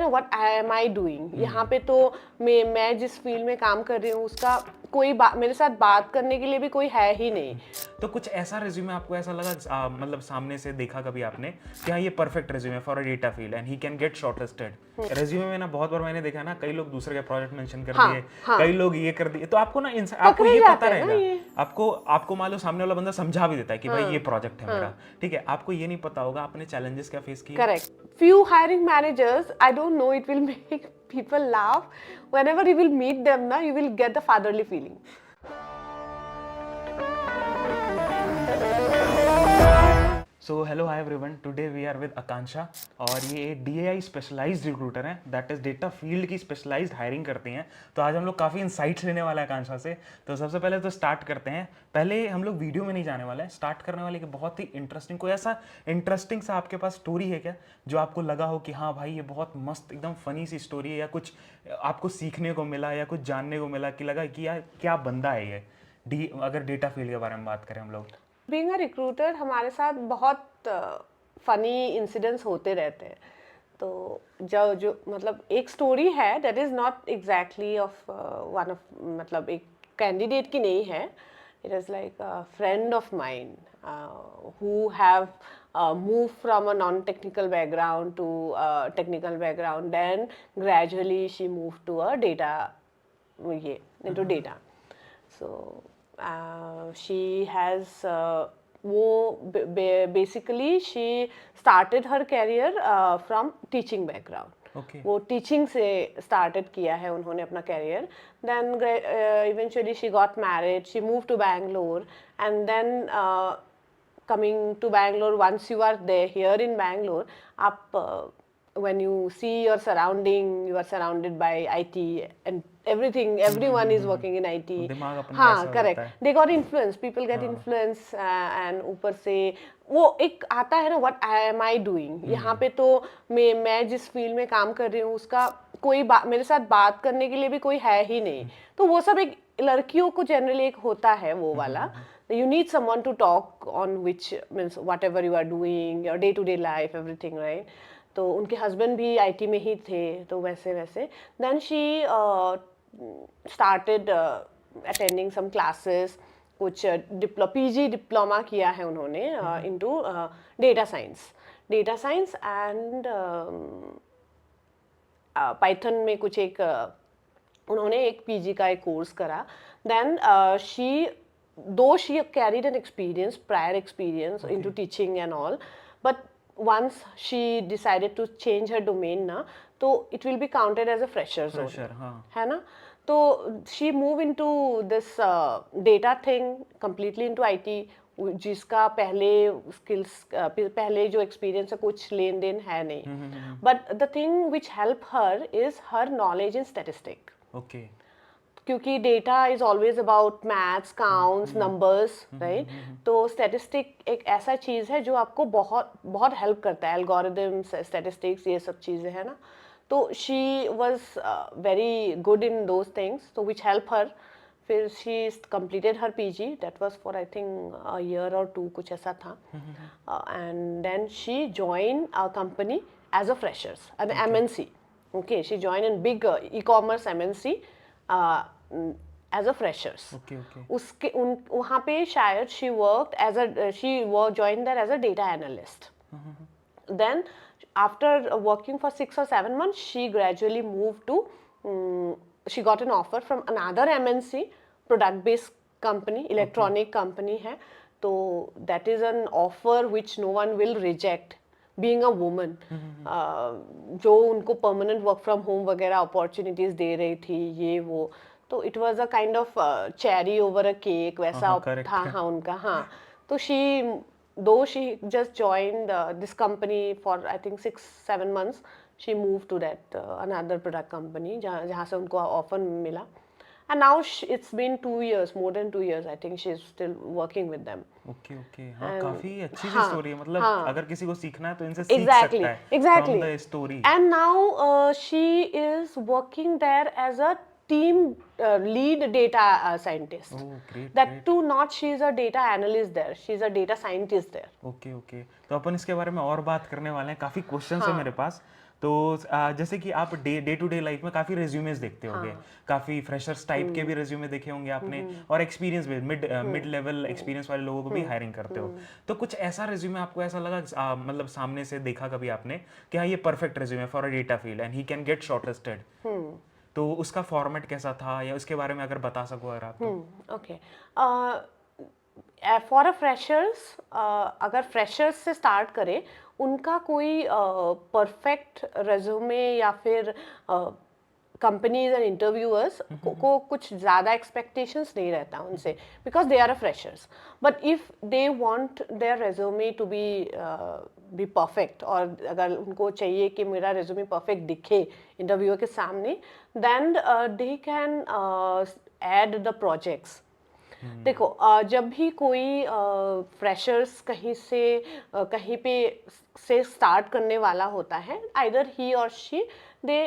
ना what am I doing, यहाँ पे तो मैं जिस फील्ड में काम कर रही हूँ उसका कोई मेरे साथ बात करने के लिए भी कोई है ही नहीं। तो कुछ ऐसा रिज्यूमे आपको ऐसा लगा मतलब सामने से देखा कभी आपने कि हाँ ये perfect resume for a data field and he can get shortlisted? Resume में ना बहुत बार मैंने देखा ना, कई लोग दूसरे के प्रोजेक्ट मेंशन कर दिए, कई लोग ये कर दिए, तो आपको ना आपको पकड़े ये जाते पता हैं ना ये। रहेगा, आपको मान लो सामने वाला बंदा समझा भी देता है कि भाई ये प्रोजेक्ट है मेरा, ठीक है, आपको ये नहीं पता होगा आपने चैलेंजेस क्या फेस किए। Correct. Few hiring managers, I don't know, it will make people laugh. Whenever you will meet them, na, you will get the fatherly feeling. So hello hi everyone, today we are with Akanksha और ये DAI specialised recruiter हैं, that is data field की specialised hiring करती हैं। तो आज हम लोग काफ़ी इंसाइट्स लेने वाले हैं आकांक्षा से। तो सबसे पहले तो स्टार्ट करते हैं, पहले हम लोग वीडियो में नहीं जाने वाले हैं, स्टार्ट करने वाले कि बहुत ही इंटरेस्टिंग, कोई ऐसा इंटरेस्टिंग सा आपके पास स्टोरी है क्या जो आपको लगा हो कि हाँ भाई ये बहुत मस्त एकदम फनी सी स्टोरी है, या कुछ आपको सीखने को मिला या कुछ जानने को मिला कि लगा कि यार क्या बंदा है ये अगर डेटा फील्ड के बारे में बात करें हम लोग। बीइंग अ रिक्रूटर हमारे साथ बहुत फनी इंसिडेंट्स होते रहते हैं। तो जो मतलब एक स्टोरी है that is not exactly of one of, मतलब एक कैंडिडेट की नहीं है, it is like a friend of mine who have moved from a non-technical background to a technical background, then gradually she moved to a data, into data. So she has basically she started her career from teaching background. Okay. वो teaching से started किया है उन्होंने अपना career, then eventually she got married, she move to Bangalore, and then coming to Bangalore, once you are there here in Bangalore, when you see your surrounding, you are surrounded by IT and everything, everyone is working in IT. दिमाग अपना हाँ वैसा हो correct, जाता है। they got influence, people get influence, and ऊपर से वो एक आता है ना what am I doing, यहाँ पे तो मैं जिस फील्ड में काम कर रही हूँ उसका कोई मेरे साथ बात करने के लिए भी कोई है ही नहीं। तो वो सब एक लड़कियों को जनरली एक होता है वो वाला, you need someone to talk on, which means whatever you are doing, your day to day life, everything, right? तो उनके हस्बैंड भी IT में ही थे, तो वैसे वैसे then she started attending some classes, कुछ PG डिप्लोमा किया है उन्होंने into data science and Python में कुछ एक उन्होंने एक PG का एक कोर्स करा। Then though she carried an experience, prior experience into teaching and all, but once she decided to change her domain na, तो it will be counted as a fresher zone, हाँ। है ना? तो she moved into this data thing, completely into IT, जिसका पहले skills पहले जो experience है कुछ लेन देन है नहीं, but the thing which help her is her knowledge in statistic. Okay. क्योंकि data is always about maths, counts, numbers, right? तो स्टैटिस्टिक एक ऐसा चीज़ है जो आपको बहुत बहुत हेल्प करता है, एल्गोरिदम्स, स्टैटिस्टिक्स, ये सब चीज़ें है ना। तो she was very good in those things, तो विच हेल्प हर। फिर she completed her PG, that was for I think a year और 2 कुछ ऐसा था, and then she join a company as a freshers, an MNC। okay, she joined in big e-commerce MNC as a freshers. Okay, okay. उसके वहाँ पे शायद she worked as a joined there as a data analyst. Then after working for 6 or 7 months, she gradually moved to she got an offer from another MNC, product based company, electronic company है, तो that is an offer which no one will reject, being a woman, जो उनको permanent work from home वगैरह opportunities दे रही थी, ये वो, तो it was a kind of cherry over a cake वैसा था हाँ उनका। हाँ, तो she just joined this company for I think 6-7 months, she moved to that another product company जहाँ से उनको ऑफर मिला, and now it's been 2 years, more than 2 years, I think she's still working with them. Okay okay. हाँ, काफी अच्छी सी हाँ, story है, मतलब हाँ, अगर किसी को सीखना है तो इनसे सीख exactly, सकता है exactly. From the story. And now she is working there as a team lead data scientist. Oh great That great. too, not she is a data analyst there, she is a data scientist there. Okay okay, तो अपन इसके बारे में और बात करने वाले हैं, काफी क्वेश्चंस है मेरे पास। तो जैसे कि आप डे टू डे लाइफ में काफी रेज्यूमेस देखते होंगे, काफी फ्रेशर्स टाइप के भी रेज्यूमे देखे होंगे आपने, और एक्सपीरियंस भी मिड लेवल एक्सपीरियंस वाले लोगों को भी हायरिंग करते हो। तो कुछ ऐसा रेज्यूमे आपको ऐसा लगा, मतलब सामने से देखा कभी आपने कि हाँ ये perfect resume for a data field and he can get shortlisted, तो उसका फॉर्मेट कैसा था या उसके बारे में अगर बता सको अगर आप तो। ओके, फॉर अ फ्रेशर्स, अगर फ्रेशर्स से स्टार्ट करें, उनका कोई परफेक्ट रेज्यूमे या फिर कंपनीज एंड इंटरव्यूअर्स को कुछ ज़्यादा एक्सपेक्टेशंस नहीं रहता उनसे, because they are a freshers. But if they want their resume to be perfect, और अगर उनको चाहिए कि मेरा रेज्यूमे परफेक्ट दिखे इंटरव्यूअर के सामने, then they can add the projects. देखो, जब भी कोई फ्रेशर्स कहीं पे से स्टार्ट करने वाला होता है, आइदर ही और she, they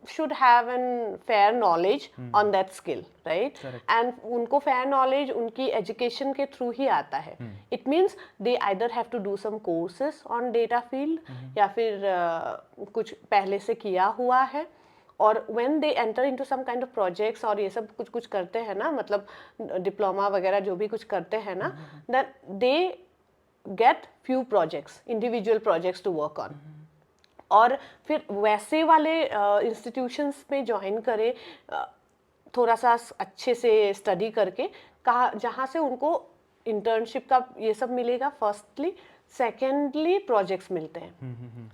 should have an fair knowledge on that skill, right? Correct. And उनको fair knowledge उनकी education के through ही आता है. It means they either have to do some courses on data field, या फिर कुछ पहले से किया हुआ है, और when they enter into some kind of projects और ये सब कुछ करते हैं ना, मतलब डिप्लोमा वगैरह जो भी कुछ करते हैं ना, that they get few projects, individual projects to work on. और फिर वैसे वाले इंस्टीट्यूशंस में ज्वाइन करें, थोड़ा सा अच्छे से स्टडी करके, कहा जहाँ से उनको इंटर्नशिप का ये सब मिलेगा फर्स्टली, सेकेंडली प्रोजेक्ट्स मिलते हैं,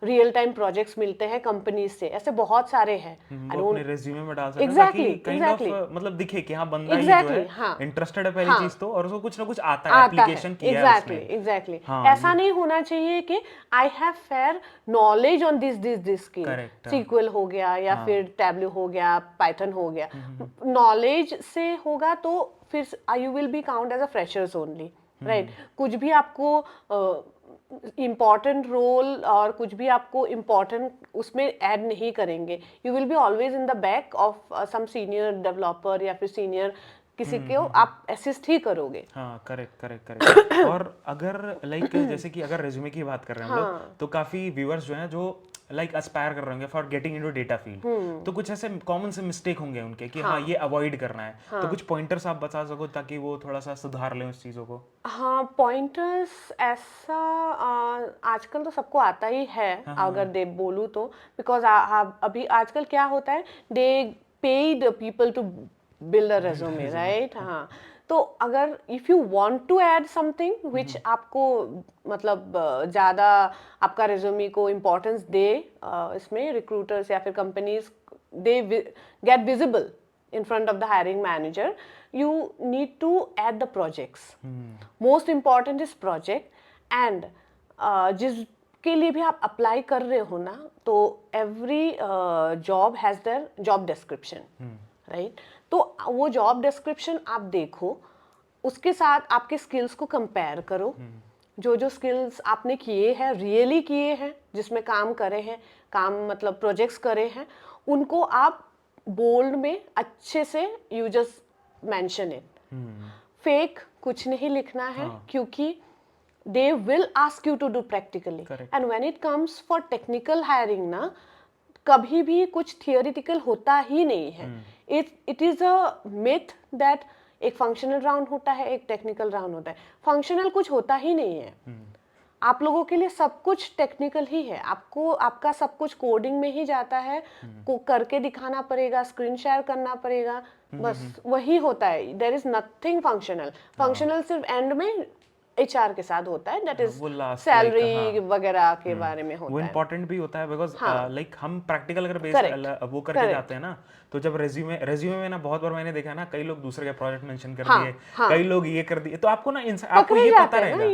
रियल टाइम प्रोजेक्ट्स मिलते हैं कंपनीज से, ऐसे बहुत सारे हैं। वो अपने रिज्यूमे में डाल सकते हैं ताकि काइंड ऑफ मतलब दिखे कि हाँ बंदा ही जो है इंटरेस्टेड है पहली चीज तो, और उसको कुछ ना कुछ आता है, एप्लीकेशन किया है उसने। एग्जैक्टली। ऐसा नहीं होना चाहिए कि I have fair knowledge on this skill, SQL हो गया या फिर टैब्लू हो गया, पाइथन हो गया, नॉलेज से होगा तो फिर you will be count as a freshers only, right? कुछ भी आपको इम्पॉर्टेंट रोल और कुछ भी आपको इम्पॉर्टेंट उसमें ऐड नहीं करेंगे, you will be always in the back of some senior developer या फिर सीनियर किसी को आप असिस्ट ही करोगे। हाँ, करेक्ट। और अगर लाइक जैसे कि अगर रेज्यूमे की बात कर रहे हैं हम लोग, तो काफी व्यूअर्स जो हैं जो लाइक एस्पायर कर रहे होंगे for getting into data field, तो कुछ ऐसे कॉमन से मिस्टेक होंगे उनके कि हाँ ये अवॉइड करना है, तो कुछ पॉइंटर्स आप बता सको ताकि वो थोड़ा सा सुधार लें उस चीज़ों को। हाँ, पॉइंटर्स ऐसा आजकल तो सबको आता ही है, अगर दे बोलूँ तो, बिकॉज अभी आजकल क्या होता है, they paid people to build a resume, right? हाँ, तो अगर if you want to add something which आपको मतलब ज़्यादा आपका रेज्यूमे को इम्पोर्टेंस दे, इसमें रिक्रूटर्स या फिर companies they get visible in front of the hiring manager, you need to add the projects. Most important is project, and जिसके लिए भी आप अप्लाई कर रहे हो ना, तो every job has their job description, right? तो वो job description आप देखो, उसके साथ आपके skills को compare करो, जो स्किल्स आपने किए हैं, रियली किए हैं, जिसमें काम करे हैं, काम मतलब प्रोजेक्ट्स करे हैं, उनको आप बोल्ड में अच्छे से you just mention it. Fake कुछ नहीं लिखना है, क्योंकि they will ask you to do practically, and when it comes for technical hiring ना, कभी भी कुछ थियोरिटिकल होता ही नहीं है। It is a myth that एक फंक्शनल राउंड होता है, एक टेक्निकल राउंड होता है। फंक्शनल कुछ होता ही नहीं है। आप लोगों के लिए सब कुछ टेक्निकल ही है, आपको आपका सब कुछ कोडिंग में ही जाता है, को करके दिखाना पड़ेगा, स्क्रीन शेयर करना पड़ेगा, बस वही होता है। There is nothing functional. Functional सिर्फ एंड में एचआर के साथ होता है, दैट इज सैलरी वगैरह के बारे में होता है। वो इम्पोर्टेंट भी होता है बिकॉज लाइक हम प्रैक्टिकल अगर बेस वो करके जाते हैं ना, तो जब रेज्यूमे में ना बहुत बार मैंने देखा ना, कई लोग दूसरे के प्रोजेक्ट मेंशन कर दिए, कई लोग ये कर दिए, तो आपको ना आपको ये पता रहेगा,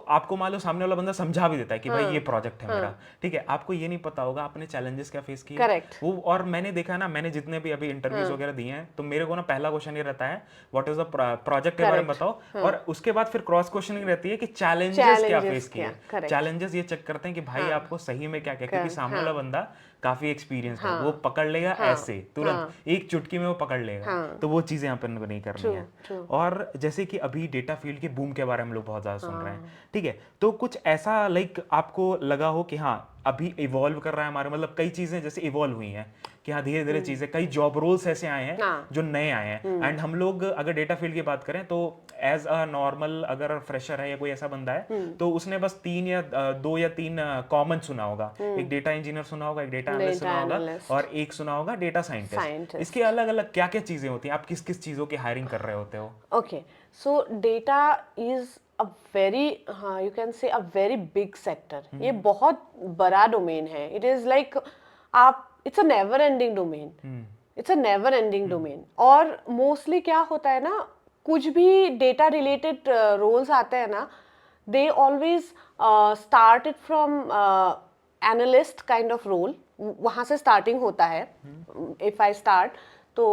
आपको मान लो सामने वाला बंदा समझा भी देता है कि भाई ये प्रोजेक्ट है मेरा, ठीक है, आपको ये नहीं पता होगा आपने चैलेंजेस क्या फेस किए वो। और मैंने देखा ना, मैंने जितने भी अभी इंटरव्यूज वगैरह दिए हैं, तो मेरे को ना पहला क्वेश्चन ये रहता है व्हाट इज द प्रोजेक्ट के बारे में बताओ, और उसके बाद फिर क्रॉस क्वेश्चनिंग रहती है कि चैलेंजेस क्या फेस किए। चैलेंजेस ये चेक करते हैं कि भाई आपको सही में क्या क्या, क्योंकि सामने वाला बंदा काफी एक्सपीरियंस है, वो पकड़ लेगा ऐसे तुरंत एक चुटकी में वो पकड़ लेगा, तो वो चीजें अपन को नहीं करनी है। और जैसे कि अभी डेटा फील्ड के बूम के बारे में लोग बहुत ज्यादा सुन रहे हैं, ठीक है, तो कुछ ऐसा लाइक आपको लगा हो कि हाँ अभी इवॉल्व कर रहा है हमारे, मतलब कई चीजें जैसे इवॉल्व हुई हैं कि हाँ धीरे धीरे चीजें, कई जॉब रोल्स ऐसे आए हैं हाँ। जो नए आए हैं। एंड हम लोग अगर डेटा फील्ड की बात करें तो एज अ नॉर्मल अगर फ्रेशर है या कोई ऐसा बंदा है तो उसने बस 2 या 3 कॉमन सुना होगा। एक डेटा इंजीनियर सुना होगा, एक डेटा एनालिस्ट सुना होगा, analyst. और एक सुना होगा डेटा साइंटिस्ट। Scientist. इसके अलग अलग क्या क्या चीजें होती हैं, आप किस किस चीजों की हायरिंग कर रहे होते हो? Okay, so data is a very, हाँ, you can say a very big sector. ये बहुत बड़ा डोमेन है. It is like it's a never ending domain. It's a never ending domain. और mostly क्या होता है ना, कुछ भी डेटा रिलेटेड रोल्स आते हैं ना, they always started from analyst kind of role. वहाँ से starting होता है. If I start, तो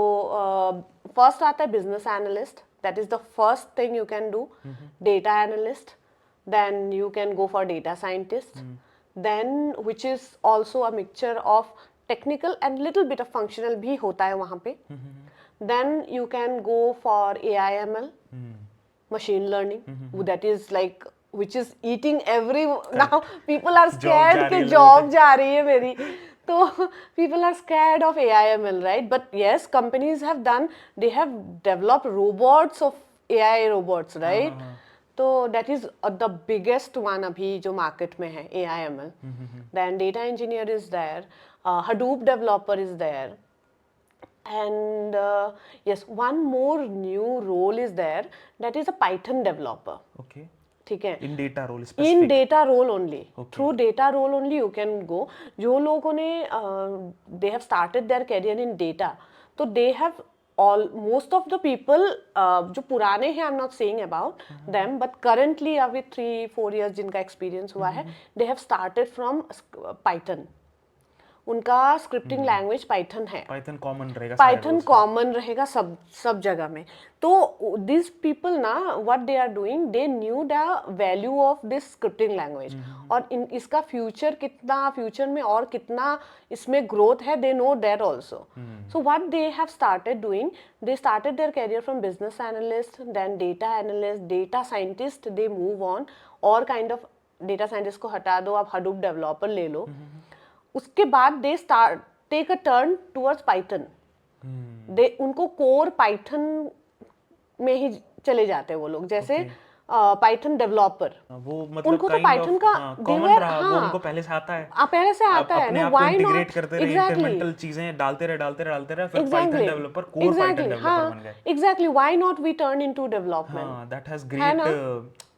first आता है business analyst. That is the first thing you can do. Data analyst. Then you can go for data scientist. Then which is also a mixture of technical and little bit of functional भी होता है वहाँ पे. Then you can go for AI/ML, machine learning. That is like which is eating every now people are scared जा रही कि है job जा रही है मेरी. तो people are scared of AI/ML, right? But yes, companies have done, they have developed robots of AI robots, right? तो that is the biggest one अभी जो market में है AI/ML. Then data engineer is there, Hadoop developer is there, and yes, one more new role is there, that is a Python developer. Okay, ठीक है, in data role in specific. Data role only, Okay. Through data role only you can go. जो लोगों ने they have started their career in data, तो they have all most of the people जो पुराने हैं, I am not saying about them, but currently अभी 3-4 years जिनका experience हुआ है, they have started from Python. उनका स्क्रिप्टिंग लैंग्वेज पाइथन है. पाइथन कॉमन रहेगा सारे पाइथन roles कॉमन रहेगा सब जगह में. तो दिस पीपल ना, what they are doing, they knew the value of this scripting language, और इसका फ्यूचर में और कितना इसमें ग्रोथ है, they know that also. So what they have started doing, they started their career from business analyst, then data analyst, data scientist, they move on, और kind of data scientist को हटा दो, आप हडूप डेवलपर ले लो. उसके बाद they start take a turn towards Python. They उनको कोर पाइथन में ही चले जाते हैं वो लोग, जैसे पाइथन डेवलपर. वो मतलब उनको तो kind पाइथन of, का हाँ, they common were, रहा, वो हाँ, उनको पहले से आता है। पहले से आता है अपने ना, आप को व्हाई इंटीग्रेट नॉट, करते रहे, इंक्रीमेंटल चीजें डालते रहे, फिर Python developer, core Python developer बन गए। Exactly, why not we turn into development. हाँ, दैट हैज है ग्रेट, ना?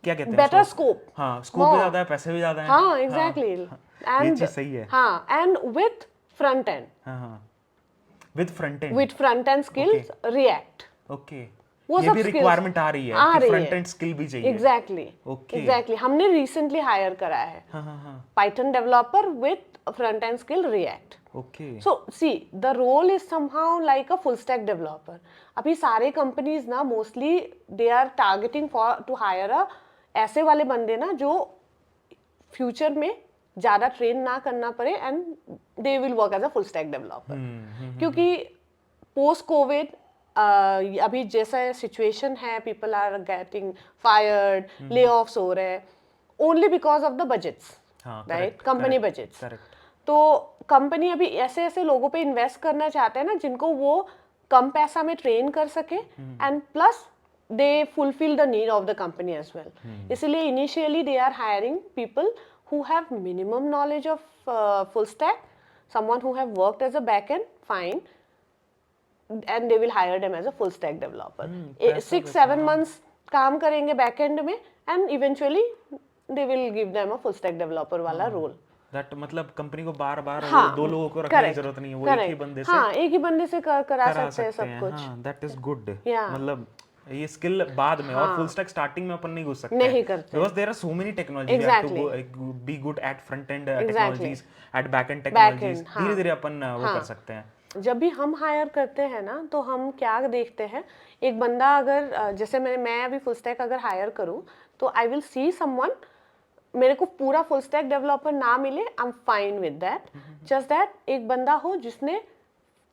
क्या कहते हैं बेटर उसको? स्कोप. हाँ, स्कोप भी ज्यादा है, पैसे भी ज्यादा हैं। हाँ, एग्जैक्टली. ये एंड चीज सही है। हाँ, एंड विथ फ्रंट एंड, हाँ, with front end, with front end skills, react. Okay, वो ये सब भी skills रिक्वायरमेंट आ रही है आ कि रही फ्रंट है. एंड स्किल भी चाहिए। Exactly, Okay. एग्जैक्टली. हमने रिसेंटली हायर करा है हाँ, Python developer with front end skill react. Okay, So see, the role is somehow like a full stack developer. अभी सारे कंपनीज ना mostly they are targeting for to hire a ऐसे वाले बंदे ना जो फ्यूचर में ज़्यादा ट्रेन ना करना पड़े, and they will work as a full stack developer. क्योंकि पोस्ट कोविड अभी जैसा सिचुएशन है, people are getting fired, layoffs हो रहे हैं, only because of the budgets, right, company budgets. तो कंपनी अभी ऐसे ऐसे लोगों पे इन्वेस्ट करना चाहते हैं ना, जिनको वो कम पैसा में ट्रेन कर सके, and plus they fulfil the need of the company as well. इसलिए initially they are hiring people who have minimum knowledge of full stack, someone who have worked as a backend, fine, and they will hire them as a full stack developer. 6-7 months काम करेंगे backend में, and eventually they will give them a full stack developer वाला role. That मतलब company को बार बार हाँ, दो लोगों को रखने की जरूरत नहीं है, वो एक ही बंदे से हाँ, एक ही बंदे से करा सकते हैं सब कुछ. हाँ, दैट इज गुड. Yeah. मतलब ये स्किल बाद में, और फुल स्टैक स्टार्टिंग में अपन नहीं घुस सकते नहीं करते, because there are so many technologies, we have to be good at front end technologies, at back end technologies. धीरे धीरे अपन वो कर सकते हैं. जब भी हम हायर करते हैं ना, तो हम क्या देखते हैं, एक बंदा अगर जैसे मैं अभी फुल स्टैक अगर हायर करूं, तो आई विल सी समवन, मेरे को पूरा फुल स्टैक डेवलपर ना मिले, I am fine with that, just that एक बंदा हो जिसने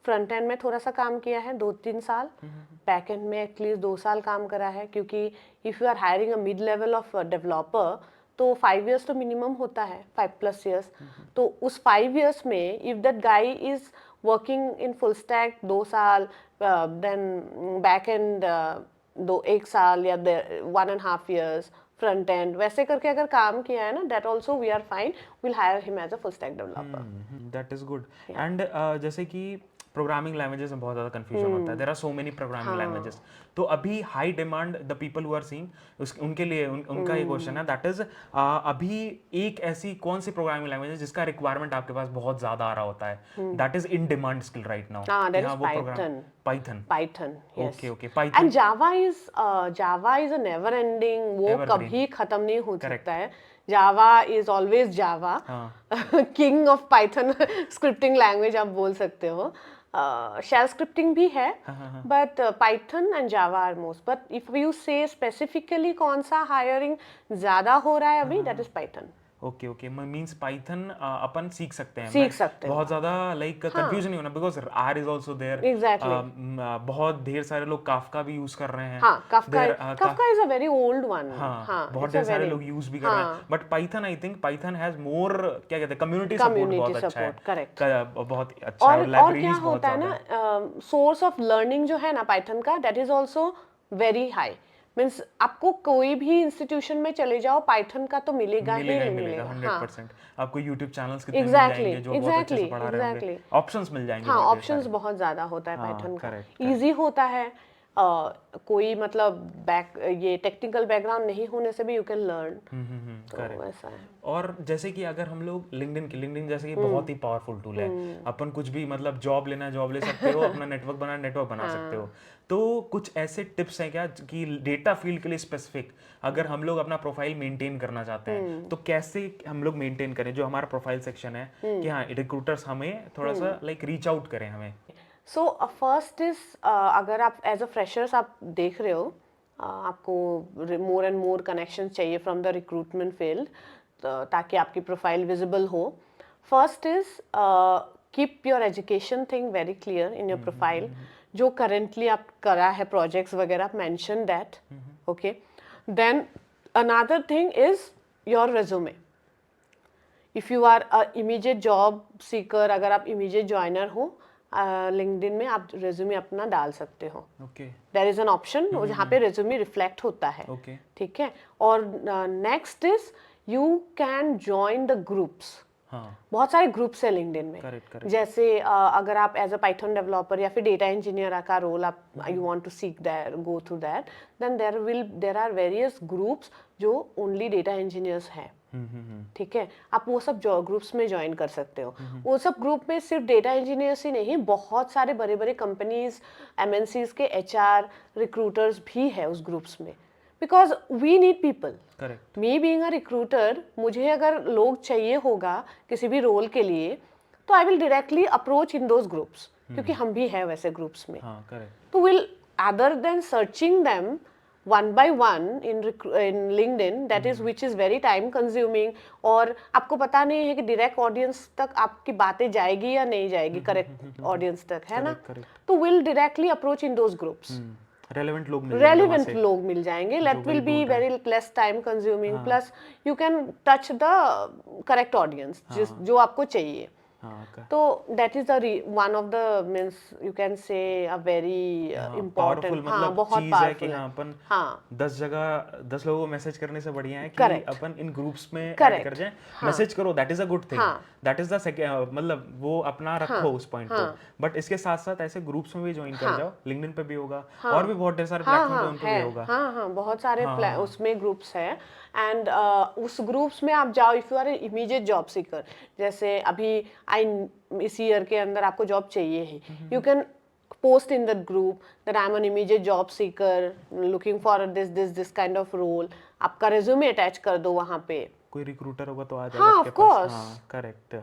फ्रंट एंड में थोड़ा सा काम किया है 2-3 साल, बैक एंड में एटलीस्ट 2 साल काम करा है. क्योंकि if you are hiring a mid level of developer, तो 5 years तो मिनिमम होता है, 5+ years। तो उस 5 years में if that guy is working in full stack 2 साल, देन बैक एंड 1 साल या 1.5 years, फ्रंट एंड, वैसे करके अगर काम किया है ना, that also we are fine, will hire him as a full stack developer. That is good. And जैसे कि प्रोग्रामिंग लैंग्वेजेस में बहुत ज़्यादा कंफ्यूजन होता है, there are so many programming languages. तो अभी high demand the people who are seeing उनके लिए उनका ये क्वेश्चन है, दैट इज अभी एक ऐसी कौन सी प्रोग्रामिंग लैंग्वेज है जिसका रिक्वायरमेंट आपके पास बहुत ज़्यादा आ रहा होता है, that is in demand skill right now? That is Python. Python. Python, yes. Okay okay, And Python Java is a never ending, वो Evergreen. कभी खत्म नहीं हो सकता है। Java is always Java. King of Python scripting language आप बोल सकते हो। Shell scripting भी है, but Python and Java are most. But if you say specifically कौन सा hiring ज़्यादा हो रहा है अभी, that is Python. Okay okay, means Python अपन सीख सकते हैं, सीख सकते हो बहुत ज्यादा लाइक कंफ्यूजन नहीं होना, because R is also there. Exactly. बहुत ढेर सारे लोग काफका भी यूज कर रहे हैं। हाँ, Kafka is a very old one. हाँ, बहुत it's ढेर a सारे very लोग यूज भी कर रहे हैं, but Python I think Python has more, क्या कहते हैं, कम्युनिटी सपोर्ट बहुत अच्छा है। correct. बहुत अच्छा है, और लाइब्रेरीज क्या बहुत होता है ज्यादा ना, सोर्स ऑफ लर्निंग जो है ना पाइथन का, that is also very high. Means आपको कोई भी इंस्टीट्यूशन में चले जाओ, पाइथन का तो मिलेगा ही मिलेगा ही मिलेगा। मिलेगा, हाँ 100%। आपको यूट्यूब चैनल्स कितने मिल एग्जैक्टली जाएंगे जो बहुत अच्छे से पढ़ा रहे होंगे, एग्जैक्टली ऑप्शंस मिल जाएंगे हाँ, बहुत ढेर ऑप्शंस सारे। बहुत ज़्यादा होता है हाँ, पाइथन का, correct, इजी होता है। कोई मतलब ये टेक्निकल बैकग्राउंड नहीं होने से भी यू कैन लर्न, तो वैसा है। और जैसे कि अगर हम लोग लिंक्डइन जैसे कि बहुत ही पावरफुल टूल है, अपन कुछ भी मतलब जॉब लेना है जॉब ले सकते हो, अपना नेटवर्क बना सकते हो। तो कुछ ऐसे टिप्स हैं क्या कि डेटा फील्ड के लिए स्पेसिफिक, अगर हम लोग अपना प्रोफाइल मेंटेन करना चाहते हैं तो कैसे हम लोग मेंटेन करें, जो हमारा प्रोफाइल सेक्शन है, कि हाँ रिक्रूटर्स हमें थोड़ा सा लाइक रीच आउट करें हमें? सो फर्स्ट इज, अगर आप एज अ फ्रेशर्स आप देख रहे हो, आपको मोर एंड मोर कनेक्शन चाहिए फ्रॉम द रिक्रूटमेंट फील्ड, ताकि आपकी प्रोफाइल विजिबल हो। First is keep your education thing very clear in your profile, जो करेंटली आप करा है प्रोजेक्ट्स वगैरह, mention that, okay. Then another thing is your resume. If you are a immediate job seeker, अगर आप immediate joiner हो, LinkedIn में आप रेज्यूमे अपना डाल सकते हो। Okay, there is an option जहाँ पे रेज्यूमे रिफ्लेक्ट होता है, ओके, ठीक है। और next is you can join the groups. हाँ, बहुत सारे ग्रुप्स है लिंक्डइन में। करेक्ट। जैसे अगर आप एज अ पाइथन डेवलपर या फिर डेटा इंजीनियर का रोल आप you want to seek that, go through that, then there are various groups जो ओनली डेटा इंजीनियर्स हैं, ठीक है। आप वो सब ग्रुप्स में ज्वाइन कर सकते हो। वो सब ग्रुप में सिर्फ डेटा इंजीनियर्स ही नहीं, बहुत सारे बड़े बड़े कंपनीज, एमएनसीज के एचआर रिक्रूटर्स भी है उस ग्रुप्स में, because we need people. Correct. Me being a recruiter, मुझे अगर लोग चाहिए होगा किसी भी रोल के लिए, तो I will directly approach in those groups, क्योंकि हम भी हैं वैसे ग्रुप्स में। हाँ, करेक्ट। तो will other than searching them one by one in LinkedIn, that is which is very time consuming, और आपको पता नहीं है कि डायरेक्ट ऑडियंस तक आपकी बातें जाएगी या नहीं जाएगी, करेक्ट ऑडियंस तक, है ना। तो will directly approach in those groups, relevant लोग मिल जाएंगे वहाँ से, लोग मिल जाएंगे, that will be very less time consuming, plus you can touch the correct audience, जो आपको चाहिए। हाँ, तो that is one of the means you can say a very powerful important, हाँ मतलब बहुत चीज है कि पावरफुल हाँ अपन हाँ 10 जगह 10 लोगों को मैसेज करने से बढ़िया है कि Correct. अपन इन ग्रुप्स में ऐड Correct. कर जाएं। मैसेज करो, that is a good thing, हाँ। दैट इज द मतलब वो अपना रखो उस पॉइंट को, बट इसके साथ साथ ऐसे ग्रुप्स में भी ज्वाइन कर जाओ, लिंक्डइन पे भी होगा, और भी बहुत ढेर सारे प्लेटफॉर्म पे उन पे भी होगा। हाँ बहुत सारे उसमें ग्रुप्स है, एंड उस ग्रुप्स में आप जाओ if you are immediate job seeker. जैसे अभी इस ईयर के अंदर आपको जॉब चाहिए है, you can post in that group that I am an immediate job seeker looking for this kind of role, आपका रेज्यूमे अटैच कर दो वहाँ पे। कोई रिक्रूटर होगा तो आ जाएगा हाँ, आपके of पास। course. हाँ, करेक्ट,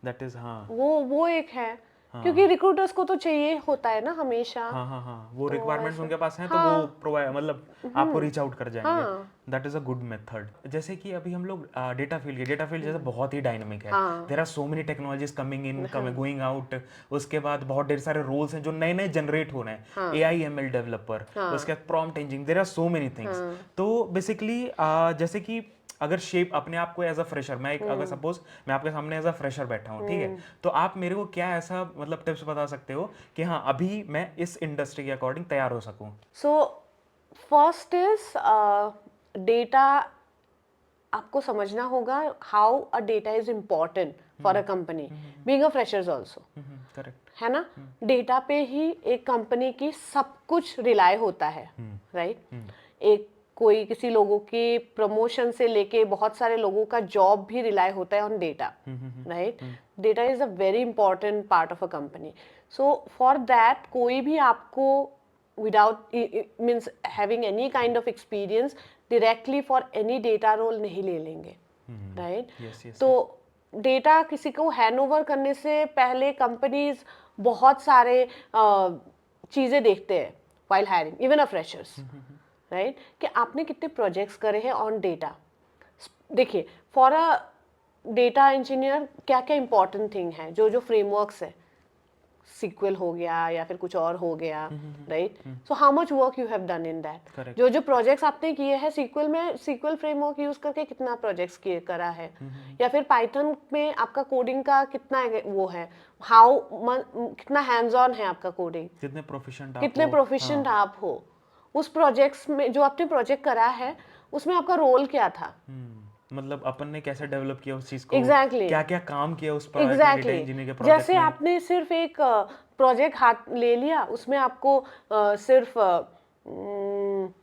दैट इज, हाँ वो एक है, क्योंकि रिक्रूटर्स को तो चाहिए होता है ना हमेशा। हाँ, वो रिक्वायरमेंट्स उनके पास हैं, तो वो प्रोवाइड मतलब आपको रीच आउट कर जाएंगे। That is a good method. जैसे कि अभी हम लोग डेटा फील्ड जैसे बहुत ही डायनामिक है, there are so many technologies coming in, going out. उसके बाद बहुत ढेर सारे रोल्स हैं जो नए नए जनरेट हो रहे हैं, AI/ML डेवलपर, उसके बाद prompt engineering, there are so many things. तो बेसिकली जैसे कि अगर शेप अपने आप को एज अ फ्रेशर, मैं एक अगर सपोज मैं आपके सामने एज अ फ्रेशर बैठा हूँ, ठीक है, तो आप मेरे को क्या ऐसा मतलब टिप्स बता सकते हो कि हाँ अभी मैं इस इंडस्ट्री के अकॉर्डिंग तैयार हो सकूँ? सो फर्स्ट इज डेटा, आपको समझना होगा how a data is important for a company, being a freshers also, correct. है ना। डेटा पे ही एक कंपनी की सब कुछ रिलाय होता है, राइट। एक कोई किसी लोगों के प्रमोशन से लेके बहुत सारे लोगों का जॉब भी रिलाय होता है on data, right. Data is a very important part of a company. So for that कोई भी आपको without means having any kind of experience directly for any data role नहीं ले लेंगे, राइट। Yes yes. तो डेटा किसी को हैंड ओवर करने से पहले कंपनीज बहुत सारे चीज़ें देखते हैं वाइल हायरिंग इवन अ फ्रेशर्स, राइट, कि आपने कितने प्रोजेक्ट्स करे हैं ऑन डेटा। देखिए फॉर अ डेटा इंजीनियर क्या क्या इंपॉर्टेंट थिंग है, जो जो फ्रेमवर्क्स है, सीक्वल हो गया या फिर कुछ और हो गया, right. So how much work you have done in that, Correct. जो जो प्रोजेक्ट्स आपने किए हैं सीक्वल में, सीक्वल फ्रेमवर्क यूज करके कितना प्रोजेक्ट्स किए करा है, या फिर पाइथन में आपका कोडिंग का कितना वो है, हाउ कितना हैंड्स ऑन है आपका कोडिंग, कितने प्रोफिशिएंट आप कितने हो? प्रोफिशिएंट आप हो उस प्रोजेक्ट्स में, जो आपने प्रोजेक्ट करा है उसमें आपका रोल क्या था। मतलब अपन ने कैसे डेवलप किया उस चीज को, एग्जैक्टली क्या क्या काम किया उस प्रोजेक्ट में, डेटा एग्जैक्टली इंजीनियर के प्रोजेक्ट जैसे में। आपने सिर्फ एक प्रोजेक्ट हाथ ले लिया, उसमें आपको सिर्फ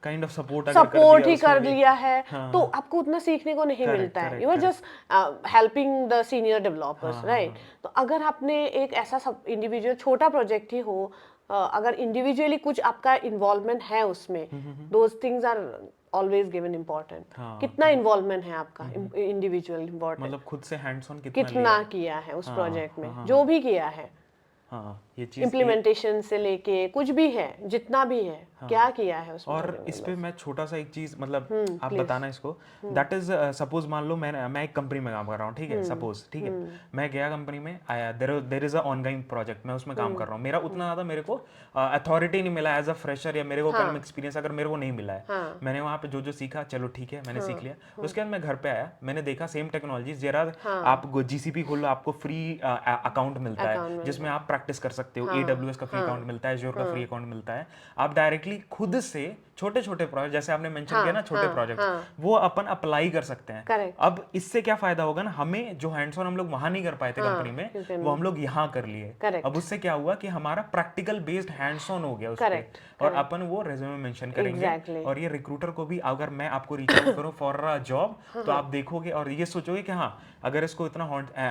काइंड ऑफ सपोर्ट अगर कर सपोर्ट दिया ही उसमें कर भी। लिया है, हाँ, तो आपको उतना सीखने को नहीं करेक्ट मिलता है। Correct you are correct. Just helping the senior developers, हाँ राइट। तो अगर आपने एक ऐसा सब इंडिविजुअल छोटा प्रोजेक्ट ही हो, अगर इंडिविजुअली कुछ आपका इन्वॉल्वमेंट है उसमें, those things are always given important. हाँ, कितना इन्वॉल्वमेंट है आपका इंडिविजुअल इम्पोर्टेंट, मतलब खुद से हैंड्स ऑन कितना लिया कितना है। किया है उस हाँ, प्रोजेक्ट में, हाँ, जो भी किया है, हाँ, ये चीज इम्प्लीमेंटेशन से लेके कुछ भी है, जितना भी है, क्या किया है उस और प्रोजेक्ट इस में, पे बस। मैं छोटा सा एक चीज मतलब आप प्लीज। बताना इसको, दैट इज सपोज मान लो मैं एक कंपनी में काम कर रहा हूँ, ठीक है, सपोज, ठीक है, मैं गया कंपनी में, आया there is a ongoing project, मैं उसमें काम कर रहा हूँ, मेरा उतना ज्यादा मेरे को अथॉरिटी नहीं मिला एज अ फ्रेशर, या मेरे को कम एक्सपीरियंस अगर मेरे को नहीं मिला है, हाँ मैंने वहाँ पे जो जो सीखा, चलो ठीक है मैंने सीख लिया। उसके बाद मैं घर पे आया, मैंने देखा सेम टेक्नोलॉजी, जरा आप जीसीपी खोलो, आपको फ्री अकाउंट मिलता है अकाउंट जिसमें आप प्रैक्टिस कर सकते हो, हाँ AWS का फ्री अकाउंट मिलता है, Azure का फ्री अकाउंट मिलता है, आप डायरेक्टली खुद से छोटे छोटे प्रोजेक्ट, जैसे आपने मेंशन किया ना छोटे प्रोजेक्ट्स, वो अपन अप्लाई कर सकते हैं। करेक्ट, अब इससे क्या फायदा होगा ना, हमें जो हैंड्स ऑन हम लोग वहां नहीं कर पाए थे कंपनी में, वो हम लोग यहाँ कर लिए। करेक्ट, अब उससे क्या हुआ कि हमारा प्रैक्टिकल बेस्ड हैंड्स ऑन हो गया उस पे, करेक्ट, और अपन वो रेज्यूमे में मेंशन करेंगे। एग्जैक्टली और ये रिक्रूटर को भी, अगर मैं आपको रीच आउट करूं फॉर अ जॉब, तो आप देखोगे और ये सोचोगे कि हाँ अगर इसको इतना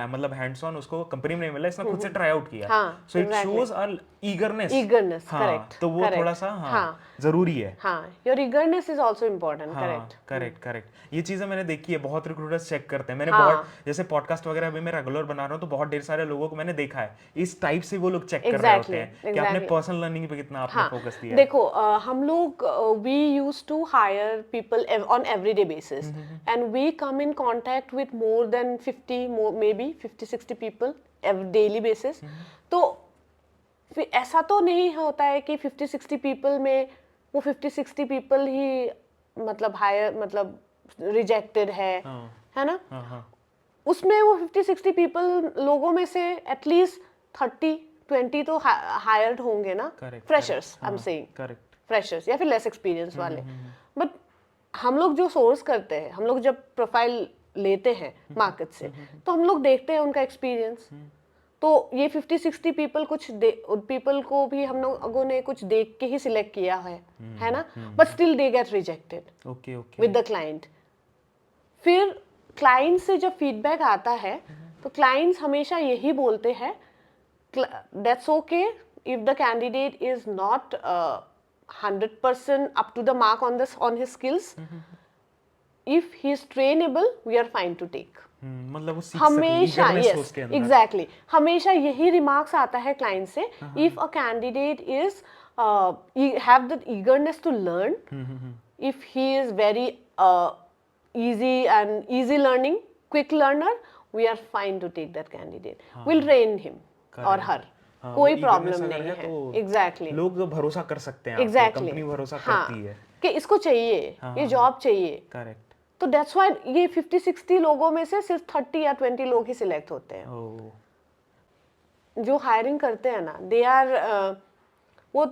मतलब हैंड्स ऑन उसको कंपनी में नहीं मिला, इसने खुद से ट्राई आउट किया, हाँ so it exactly shows a eagerness. Eagerness, हाँ, करेक्ट तो वो थोड़ा सा हाँ जरूरी है। हाँ, your eagerness is also important, हाँ करेक्ट। करेक्ट करेक्ट, ये चीजें मैंने देखी है, बहुत रिक्रूटर्स चेक करते हैं, मैंने हाँ बहुत जैसे पॉडकास्ट वगैरह अभी मैं रेगुलर बना रहा हूँ, तो बहुत ढेर सारे लोगों को मैंने देखा है इस टाइप से वो लोग चेक कर रहे होते हैं कि आपने पर्सनल लर्निंग पे कितना आपने हाँ फोकस दिया है। देखो हम लोग we use to hire people on everyday basis, and we come in contact with more than 50, maybe 50-60 people daily basis. तो फिर ऐसा तो नहीं होता है कि 50-60 पीपल में वो 50-60 पीपल ही मतलब हायर मतलब रिजेक्टेड है ना। हाँ हाँ उसमें वो 50-60 पीपल लोगों में से एटलीस्ट 30-20 तो हायर्ड होंगे ना, correct freshers I am saying, correct. Freshers या फिर लेस एक्सपीरियंस वाले। बट हम लोग जो सोर्स करते हैं, हम लोग जब प्रोफाइल लेते हैं मार्केट से, तो हम लोग देखते हैं उनका एक्सपीरियंस। तो ये 50-60 पीपल पीपल को भी हम लोगों ने कुछ देख के ही सिलेक्ट किया है ना, but still they get rejected okay okay with the client. फिर क्लाइंट से जब फीडबैक आता है, तो क्लाइंट्स हमेशा यही बोलते हैं, that's okay if the candidate is not 100% up to the mark on his skills, if he is trainable we are fine to take। मतलब वो सीख सके, हमेशा eagerness हो यस उसके अंदर। एग्जैक्टली हमेशा यही रिमार्क्स आता है क्लाइंट से, if a candidate is have the eagerness to learn, if he is very easy learning, quick learner, we are fine to take that candidate, we'll train him or her, हाँ, कोई वो problem eagerness अगर नहीं है है। तो exactly लोग भरोसा कर सकते हैं आप पे, एग्जैक्टली कंपनी भरोसा हाँ करती है। कि इसको चाहिए, ये जॉब चाहिए। करेक्ट। तो दैट्स व्हाई ये 50-60 लोगों में से सिर्फ 30 या 20 लोग ही सिलेक्ट होते हैं ओह जो हायरिंग करते हैं ना। दे आर वो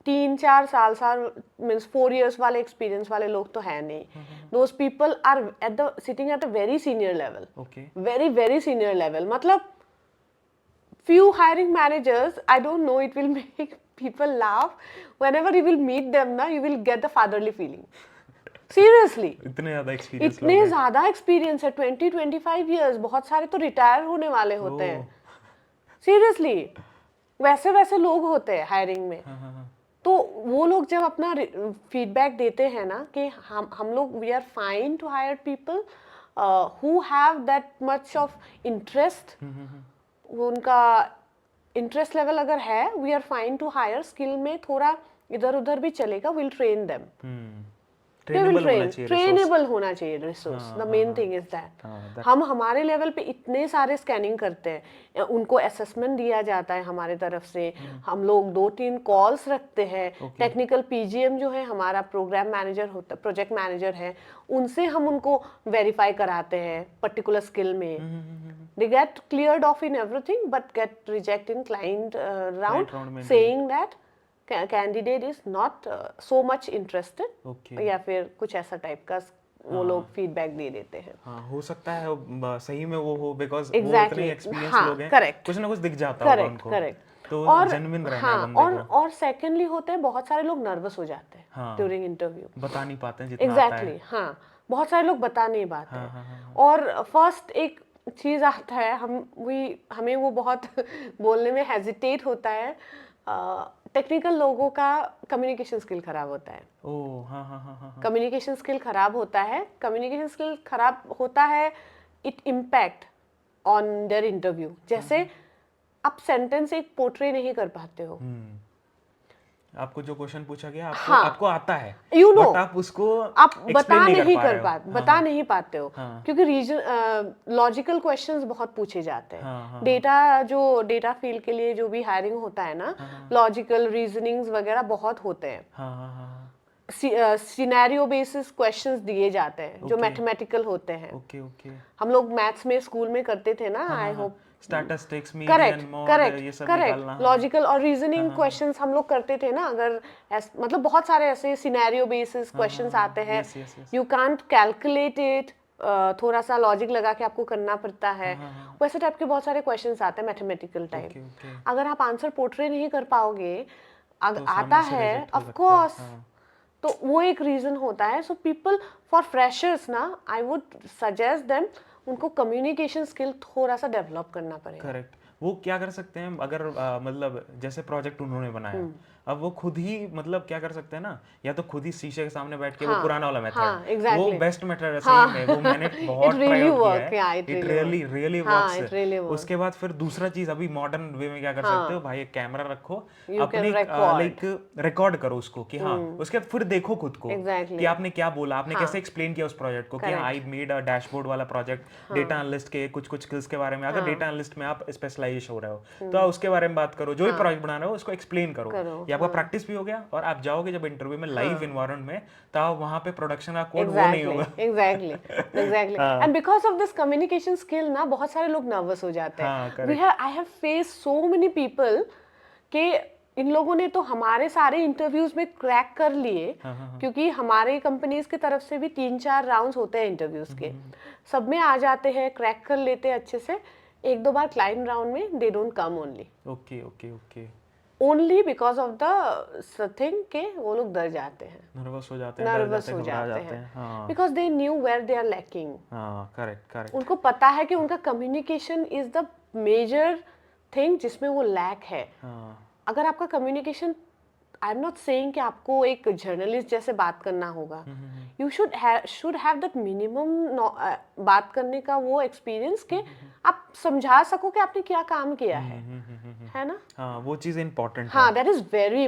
3-4 साल मीन्स 4 years वाले एक्सपीरियंस वाले लोग तो है नहीं। Those people are at the sitting at a very senior level, okay very very senior level. मतलब few hiring managers, I don't know, it will make people laugh. Whenever you will meet them na, you will get the fatherly feeling. Seriously. इतने ज्यादा experience इतने ज्यादा experience है, 20-25 years। बहुत सारे तो retire होने वाले होते हैं। सीरियसली वैसे वैसे लोग होते हैं हायरिंग में। तो वो लोग जब अपना फीडबैक देते हैं ना कि हम लोग we are fine to hire people who have that much of interest, उनका इंटरेस्ट लेवल अगर है, we are fine to hire. Skill में थोड़ा इधर उधर भी चलेगा, विल ट्रेन देम। ट्रेनेबल होना चाहिए resource. The main thing is that हम हमारे लेवल पे इतने सारे स्कैनिंग करते हैं, उनको असेसमेंट दिया जाता है हमारे तरफ से। हम लोग 2-3 कॉल्स रखते हैं। टेक्निकल पीजीएम जो है हमारा प्रोग्राम मैनेजर होता है, प्रोजेक्ट मैनेजर है, उनसे हम उनको वेरीफाई कराते हैं पर्टिकुलर स्किल में। They get cleared off in everything but get rejected in client round saying that candidate is not so much interested। या फिर कुछ ऐसा टाइप का वो लोग फीडबैक दे देते हैं। हाँ हो सकता है सही में वो हो, बिकॉज Exactly. वो इतने एक्सपीरियंस हाँ, लोग हैं, correct. कुछ ना कुछ दिख जाता होगा उनको। करेक्ट। तो और जेन्युइन रहना हाँ, है बंदे को। और सेकेंडली होते हैं बहुत सारे लोग नर्वस हो जाते हैं हाँ, ड्यूरिंग इंटरव्यू। बता नहीं पाते हैं जितना आता है। एग्जैक्टली हाँ, बहुत सारे लोग बता नहीं पाते हैं। और फर्स्ट एक चीज आता है, हमें वो बहुत बोलने में हेजिटेट होता है। टेक्निकल लोगों का कम्युनिकेशन स्किल खराब होता है। ओह हाँ हाँ हाँ हाँ। कम्युनिकेशन स्किल खराब होता है। कम्युनिकेशन स्किल खराब होता है, it impact on their interview. जैसे आप सेंटेंस एक पोर्ट्रे नहीं कर पाते हो। आपको जो क्वेश्चन पूछा गया आपको आता है, यू नो, बट आप उसको आप बता नहीं पाते हो हाँ। क्योंकि रीजन लॉजिकल क्वेश्चंस बहुत पूछे जाते हैं। हाँ, डेटा फील्ड के लिए जो भी हायरिंग होता है ना, लॉजिकल रीजनिंग्स वगैरह बहुत होते हैं। सिनेरियो बेसिस क्वेश्चंस दिए जाते हैं जो मैथमेटिकल होते हैं। हम लोग मैथ्स में स्कूल में करते थे ना, I hope statistics, median, mode, ये सब निकालना। लॉजिकल और रीजनिंग क्वेश्चंस हम लोग करते थे ना। अगर मतलब बहुत सारे ऐसे सिनेरियो बेसिस क्वेश्चंस आते हैं, यू कांट कैलकुलेट इट, थोड़ा सा लॉजिक लगा के आपको करना पड़ता है। वैसे टाइप के बहुत सारे क्वेश्चंस आते हैं मैथमेटिकल टाइप। अगर आप आंसर पोर्ट्रे नहीं कर पाओगे, आता है ऑफ कोर्स, तो वो एक रीजन होता है। सो पीपल फॉर फ्रेशर्स ना, आई वुड सजेस्ट देम उनको कम्युनिकेशन स्किल थोड़ा सा डेवलप करना पड़ेगा। करेक्ट। वो क्या कर सकते हैं अगर मतलब जैसे प्रोजेक्ट उन्होंने बनाया, अब वो खुद ही मतलब क्या कर सकते हैं ना, या तो खुद ही शीशे के सामने बैठ के वो पुराना वाला मेथड, वो बेस्ट मेथड है सही में, वो मैंने बहुत ट्राई किया है, इट रियली वर्क्स। उसके बाद फिर दूसरा चीज अभी मॉडर्न वे में क्या कर सकते हो भाई, एक कैमरा रखो, अपने लाइक रिकॉर्ड करो उसको कि हाँ, उसके बाद फिर देखो खुद को कि आपने क्या बोला, आपने कैसे एक्सप्लेन किया उस प्रोजेक्ट को कि आई मेड अ डैशबोर्ड वाला प्रोजेक्ट डेटा एनालिस्ट के कुछ स्किल्स के बारे में। अगर डेटा एनालिस्ट में आप स्पेशलाइज हो रहे हो तो उसके बारे में बात करो, जो भी प्रोजेक्ट बना रहे हो उसको एक्सप्लेन करो। आपका प्रैक्टिस भी हो गया और आप जाओगे जब इंटरव्यू में लाइव एनवायरनमेंट में, तो आप वहां पे प्रोडक्शन का कोड वो नहीं होगा। Exactly and because of this communication skill ना, बहुत सारे लोग नर्वस हो जाते हैं। I have face so many people के इन लोगों ने तो हमारे सारे इंटरव्यूज में क्रैक कर लिए, क्योंकि हमारे कंपनीज की तरफ से भी 3-4 राउंड्स होते हैं इंटरव्यूज के, सब में आ जाते हैं, क्रैक कर लेते हैं अच्छे से। 1-2 बार क्लाइंट राउंड में they don't come only only because of the thing के वो लोग डर जाते हैं, नर्वस हो जाते हैं because they knew where they are lacking. Correct. उनको पता है कि उनका communication is the major thing जिसमें वो लैक है। अगर आपका communication, I am not saying कि आपको एक जर्नलिस्ट जैसे बात करना होगा, you should have that minimum बात करने का वो एक्सपीरियंस के आप समझा सको कि आपने क्या काम किया है ना। हाँ, वो चीज इंपॉर्टेंट है। हाँ, दैट इज वेरी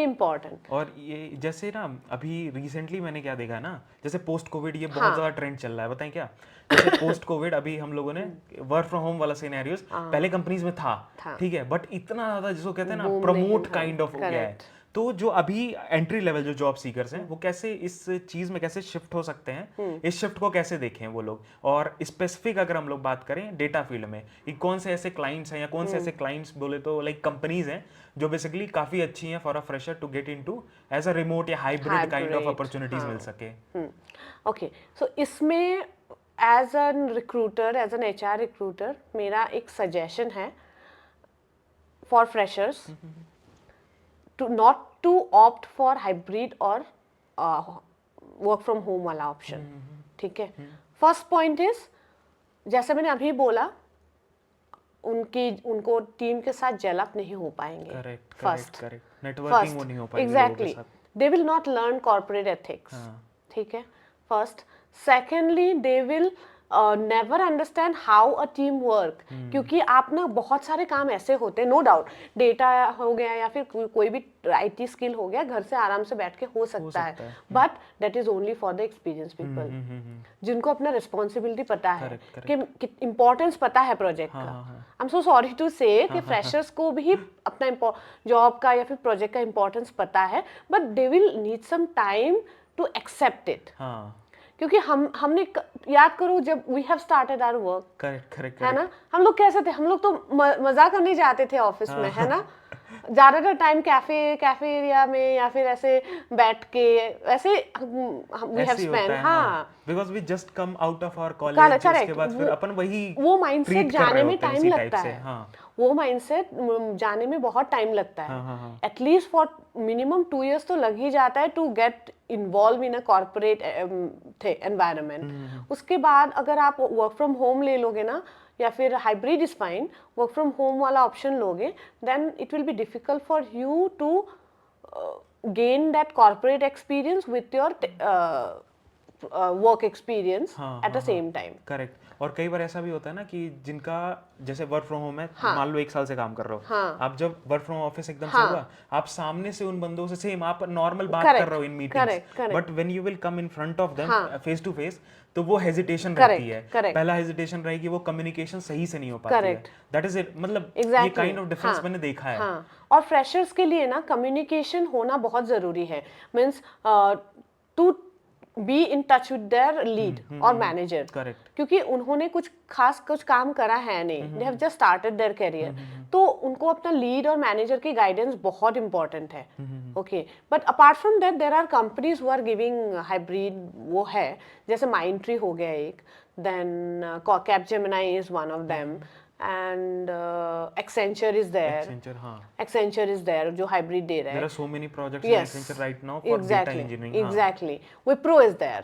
इंपॉर्टेंट। और ये जैसे ना अभी रिसेंटली मैंने क्या देखा ना, जैसे पोस्ट कोविड ये बहुत ज्यादा ट्रेंड चल रहा है, बताएं क्या। जैसे पोस्ट कोविड अभी हम लोगों ने वर्क फ्रॉम होम वाला सिनेरियोस पहले कंपनीज में था, ठीक है, बट इतना ज्यादा जिसको कहते हैं ना प्रमोट काइंड ऑफ हो गया है, तो जो अभी एंट्री लेवल जो जॉब सीकर्स हैं वो कैसे इस चीज में कैसे शिफ्ट हो सकते हैं, इस शिफ्ट को कैसे देखें वो लोग, और स्पेसिफिक अगर हम लोग बात करें डेटा फील्ड में कि कौन से ऐसे क्लाइंट्स हैं या कौन से ऐसे क्लाइंट्स बोले तो लाइक कंपनीज हैं जो बेसिकली काफी अच्छी हैं for a fresher to get into as a remote या hybrid kind of Hybrid, opportunities मिल सके। ओके, सो इसमें as an recruiter, as an HR recruiter, मेरा एक सजेशन है for freshers to not to opt for hybrid और work from home वाला option. ठीक है, फर्स्ट पॉइंट इज, जैसे मैंने अभी बोला, उनको टीम के साथ जेल अप नहीं हो पाएंगे। करेक्ट फर्स्ट करेक्ट नेटवर्किंग वो नहीं हो पाएगी लोगों के एग्जैक्टली, साथ। दे will not learn corporate ethics. हाँ। ठीक है, first. Secondly, they will never understand how a team work, क्योंकि आप ना बहुत सारे काम ऐसे होते हैं, नो डाउट, डेटा हो गया या फिर कोई भी IT स्किल हो गया, घर से आराम से बैठ के हो सकता है, but that is only for the experience people, जिनको अपना रिस्पॉन्सिबिलिटी पता है, कि इम्पोर्टेंस पता है प्रोजेक्ट का। I am so sorry to say कि फ्रेशर्स को भी अपना जॉब का या फिर प्रोजेक्ट का इम्पोर्टेंस पता है, but they will need some time to accept it. क्योंकि हमने याद करो, जब we have started our work, correct है ना, हम लोग कैसे थे, हम लोग तो मजा करने जाते थे ऑफिस में, है ना, ज्यादातर टाइम कैफे एरिया में या फिर ऐसे बैठ के ऐसे वी हैव स्पेंड। हाँ, because we just come out of our college, उसके बाद फिर अपन वही वो माइंडसेट treat कर रहे जाने में होते हैं टाइम इसी लगता type से। है। हाँ। वो माइंडसेट जाने में बहुत टाइम लगता है, एटलीस्ट फॉर मिनिमम 2 years तो लग ही जाता है to get involve in a corporate environment. उसके बाद अगर आप वर्क फ्रॉम होम ले लोगे ना, या फिर hybrid is fine, work from home वाला ऑप्शन लोगे, then it will be difficult for you to gain that corporate experience with your work experience at the same time. Correct. और कई बार ऐसा भी होता है ना कि जिनका जैसे वर्क फ्रॉम होम है, मान लो 1 साल से काम कर रहे हो, आप जब वर्क फ्रॉम ऑफिस एकदम से हुआ, आप सामने से उन बंदों से सेम आप नॉर्मल बात कर रहे हो in meetings, but when you will come in front of them face to face, तो वो हेजिटेशन रहती है। पहला हेजिटेशन रहेगी, वो कम्युनिकेशन सही से नहीं हो पाती है। दैट इज इट, मतलब ये काइंड ऑफ डिफरेंस मैंने देखा है। हाँ, और फ्रेशर्स के लिए ना कम्युनिकेशन होना बहुत जरूरी है, means to be in touch with their lead और मैनेजर, क्योंकि उन्होंने कुछ काम करा है नहीं, they have just started their career, तो उनको अपना लीड और मैनेजर की गाइडेंस बहुत इंपॉर्टेंट है। Okay, but apart from that there are companies who are giving hybrid, वो है, जैसे माइंडट्री हो गया एक, then Capgemini is one of them, and Accenture is there. Accenture is there जो hybrid दे रहा है. There are so many projects in Accenture right now for data engineering. Exactly. Wipro is there.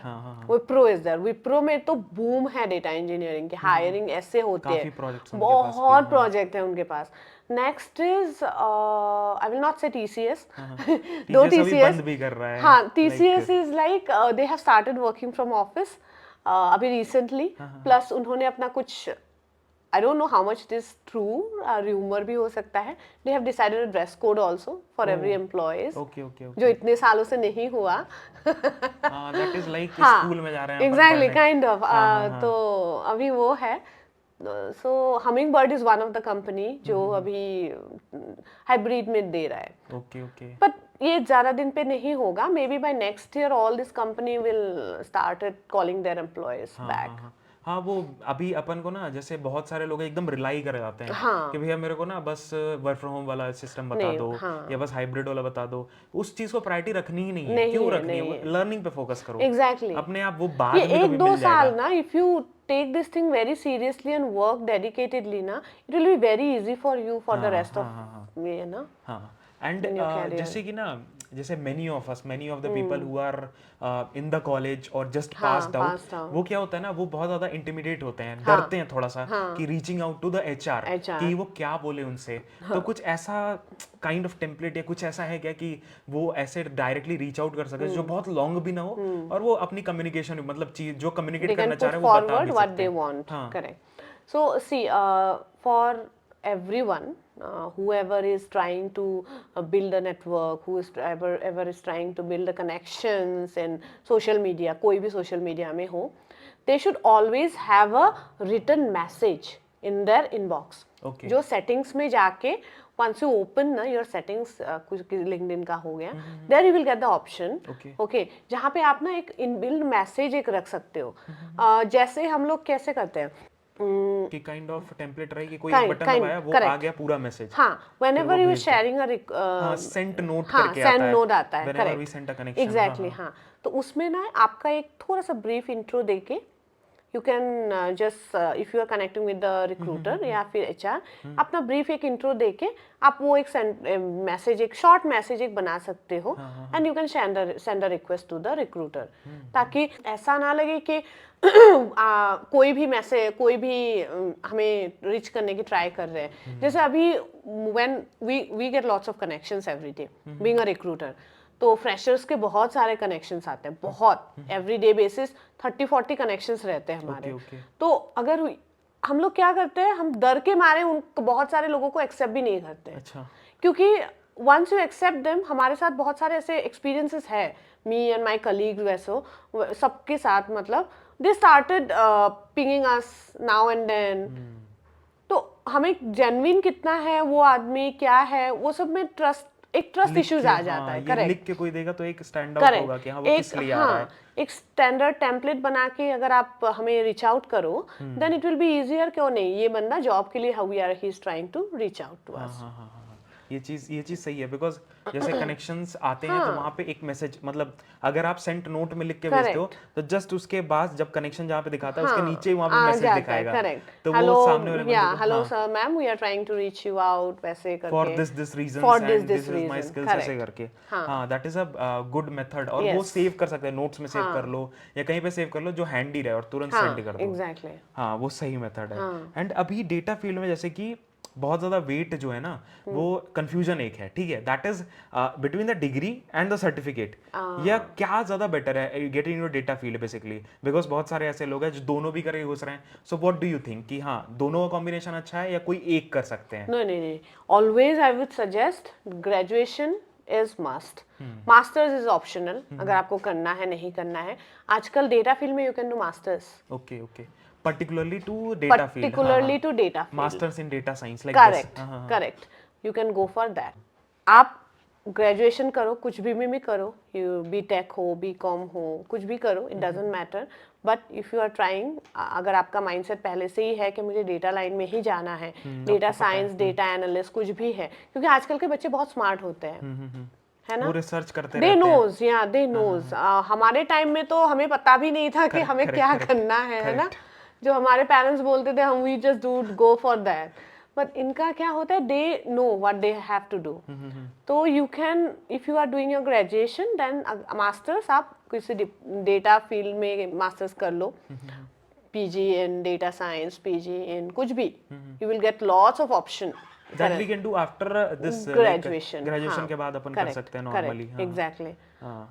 Wipro is there. Wipro में तो boom है data engineering की, hiring ऐसे होते हैं. बहुत project है उनके पास. Next is I will not say TCS. दो TCS बंद भी कर रहा है. हाँ, TCS is like they have started working from office अभी recently. Plus उन्होंने अपना कुछ, I don't know how much it is true, rumor भी हो सकता है, they have decided a dress code also for every employees. Okay. जो इतने सालों से नहीं हुआ. That is like स्कूल में जा रहे हैं. Exactly, kind of. तो अभी वो है. So Hummingbird is one of the company जो अभी hybrid में दे रहा है. Okay. But ये ज़्यादा दिन पे नहीं होगा. Maybe by next year all this company will start calling their employees back. हाँ, वो अभी अपन को ना, जैसे बहुत सारे लोग एकदम रिलाई कर जाते हैं कि भैया मेरे को ना बस वर्क फ्रॉम होम वाला सिस्टम बता दो, या बस हाइब्रिड वाला बता दो. उस चीज को प्रायोरिटी रखनी ही नहीं है. क्यों रखनी है? लर्निंग पे फोकस करो. एग्जैक्टली. अपने आप वो बाद में कभी मिल जाएगा. 1-2 साल ना, if you take this thing very seriously and work dedicatedly ना, it will be very easy for you for the rest of me, ना. हाँ. And जैसे कि ना, जैसे many of the people who are in the college or just passed out, वो क्या होता है ना, वो बहुत ज़्यादा intimidate होते हैं, डरते हैं थोड़ा सा कि reaching out to the HR कि वो क्या बोले उनसे. तो कुछ ऐसा kind of template या कुछ ऐसा है क्या कि वो ऐसे directly reach out कर सके जो बहुत long भी ना हो, और वो अपनी communication, मतलब चीज जो communicate करना चाह रहे हैं वो बता भी सकते हैं. what they want. Correct. So see, for everyone, whoever is trying to build a network, who is ever is trying to build the connections in social media, कोई भी social media में हो, they should always have a written message in their inbox. Okay. जो settings में जाके once you open ना your settings कुछ LinkedIn का हो गया, there you will get the option. Okay. जहाँ पे आप ना एक inbuilt message एक रख सकते हो. जैसे हम लोग कैसे करते हैं कि काइंड ऑफ टेम्पलेट रही कि कोई एक बटन दबाया वो आ गया पूरा मैसेज. हाँ, whenever you are sharing a sent note हाँ, करके आता send है. note आता है, Whenever we correct. send a connection. Exactly, हाँ. तो उसमें ना आपका एक थोड़ा सा brief intro देके you can just if you are connecting with the recruiter या फिर HR अपना brief एक intro देके आप वो एक मैसेज एक short मैसेज एक बना सकते हो and you can send a request to the recruiter ताकि ऐसा ना लगे कि कोई भी मैसेज कोई भी हमें रीच करने की ट्राई कर रहे हैं. जैसे अभी when we get lots of connections every day being a recruiter, तो फ्रेशर्स के बहुत सारे कनेक्शंस आते हैं, बहुत एवरीडे बेसिस 30-40 कनेक्शंस रहते हैं हमारे. तो अगर हम लोग क्या करते हैं, हम डर के मारे उन बहुत सारे लोगों को एक्सेप्ट भी नहीं करते हैं. अच्छा. क्योंकि वंस यू एक्सेप्ट देम, हमारे साथ बहुत सारे ऐसे एक्सपीरियंसेस है, मी एंड माय कलीग्स वैसो सबके साथ, मतलब they started pinging us now and then. तो हमें जेन्युइन कितना है वो आदमी क्या है वो सब में एक ट्रस्ट इश्यूज आ जाता है. करेक्ट. लिख के कोई देगा तो एक स्टैंड आउट होगा कि हाँ वो किस लिए आ रहा है. एक स्टैंडर्ड टेम्पलेट बना के अगर आप हमें रीच आउट करो then it will be easier. क्यों नहीं, ये बंदा जॉब के लिए how we are he is trying to reach out to us. ये चीज सही है बिकॉज जैसे कनेक्शंस आते हैं तो वहाँ पे एक मैसेज, मतलब अगर आप सेंट नोट में लिख के भेजते हो तो जस्ट उसके बाद जब कनेक्शन जहाँ पे दिखाता है उसके नीचे वहाँ पे मैसेज दिखाएगा. तो वो सामने वाले बंदे को hello sir ma'am we are trying to reach you out वैसे करके for this reasons and this is my skills ऐसे करके. हाँ that is a good method. और वो सेव कर सकते हैं, नोट्स में सेव कर लो या कहीं पे सेव कर लो जो हैंडी रहे और तुरंत सेंड कर दो. एग्जैक्टली. हाँ वो सही मेथड है. एंड अभी डेटा फील्ड में जैसे कि बहुत ज्यादा वेट जो है ना वो कंफ्यूजन एक है, ठीक है, that is between the degree and the certificate. या क्या ज्यादा बेटर है get in your data field basically, because बहुत सारे ऐसे लोग हैं जो दोनों भी करके घुस रहे हैं. So what do you think कि हाँ दोनों का कॉम्बिनेशन अच्छा है या कोई एक कर सकते हैं? नहीं, always I would suggest graduation is must. Masters is optional अगर आपको करना है नहीं करना है. आजकल डेटा फील्ड में you can do masters. Okay. particularly to data field. To data field. Masters in data science like correct. this. Correct. You can go for that. आप ग्रेजुएशन करो, कुछ भी करो, यू बीटेक हो बीकॉम हो कुछ भी करो, it doesn't matter. But if you are trying, अगर आपका माइंडसेट पहले से ही है कि मुझे डेटा लाइन में ही जाना है, डेटा साइंस डेटा एनालिस्ट कुछ भी है, क्योंकि आजकल के बच्चे बहुत स्मार्ट होते हैं, है ना, वो रिसर्च करते रहते हैं. दे नोज. हमारे टाइम में तो हमें पता भी नहीं था कि हमें क्या करना है ना. जो हमारे पेरेंट्स बोलते थे हम we just do go for that. But इनका क्या होता है, they know what they have to do. तो you can if you are doing your graduation then masters, आप किसी डेटा फील्ड में मास्टर्स कर लो, PG in data science, PG in कुछ भी, you will get lots of option that we can do after this graduation. Graduation के बाद अपन कर सकते हैं नॉर्मली. एग्जैक्टली.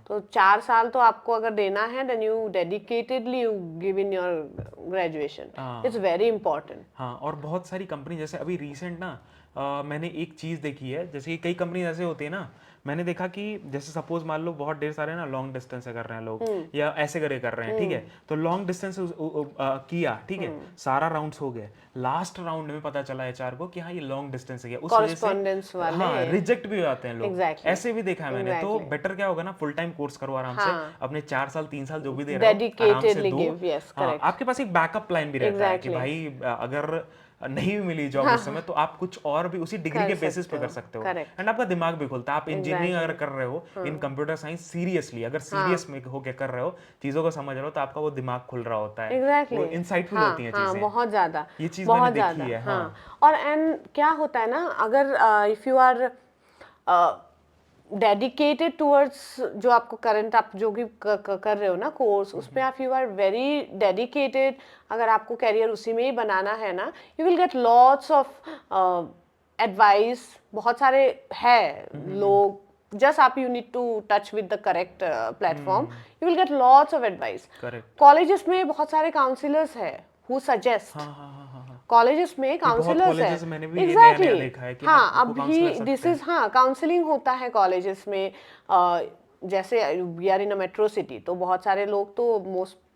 तो 4 साल तो आपको अगर देना है then you dedicatedly you give in your graduation. It's very important. हाँ, और बहुत सारी कंपनी जैसे अभी रिसेंट ना मैंने एक चीज देखी है, जैसे कई कंपनी ऐसे होती है ना, मैंने देखा कि जैसे सपोज मान लो बहुत ढेर सारे ना लॉन्ग डिस्टेंस से कर रहे हैं लोग या ऐसे कर रहे हैं, ठीक है, तो लॉन्ग डिस्टेंस किया, ठीक है, सारा राउंड्स हो गए, लास्ट राउंड में पता चला एचआर को कि हाँ ये लॉन्ग डिस्टेंस है, उस वजह से हाँ रिजेक्ट भी हो जाते हैं लोग. ऐसे भी देखा है मैंने. तो बेटर क्या होगा ना, फुल टाइम कोर्स करो आराम से, अपने 4 साल 3 साल जो भी दे रहे हो आराम से दो. आपके पास एक बैकअप प्लान भी रहता है कि भाई अगर नहीं भी मिली जॉब उस समय तो आप कुछ और भी उसी डिग्री के बेसिस पे कर सकते हो. एंड आपका दिमाग भी खुलता है. आप इंजीनियरिंग अगर कर रहे हो इन कंप्यूटर साइंस सीरियसली, अगर सीरियस में होके कर रहे हो, चीजों को समझ रहे हो, तो आपका वो दिमाग खुल रहा होता है. वो इनसाइटफुल होती हैं चीजें. बहुत ज्यादा. ये चीज मैंने देखी है. और एंड क्या होता है ना, अगर if you are dedicated towards जो आपको करंट आप जो भी कर रहे हो ना कोर्स, उसमें आप यू आर वेरी डेडिकेटेड, अगर आपको कैरियर उसी में ही बनाना है ना, you will get lots of advice. बहुत सारे है लोग, just आप you need to touch with the correct platform, you will get lots of advice. colleges में बहुत सारे counselors है who suggest. कॉलेजेस में काउंसलर्स है. एग्जैक्टली. हाँ अभी दिस इज काउंसलिंग होता है कॉलेजेस में. जैसे we are in a metro city, तो बहुत सारे लोग तो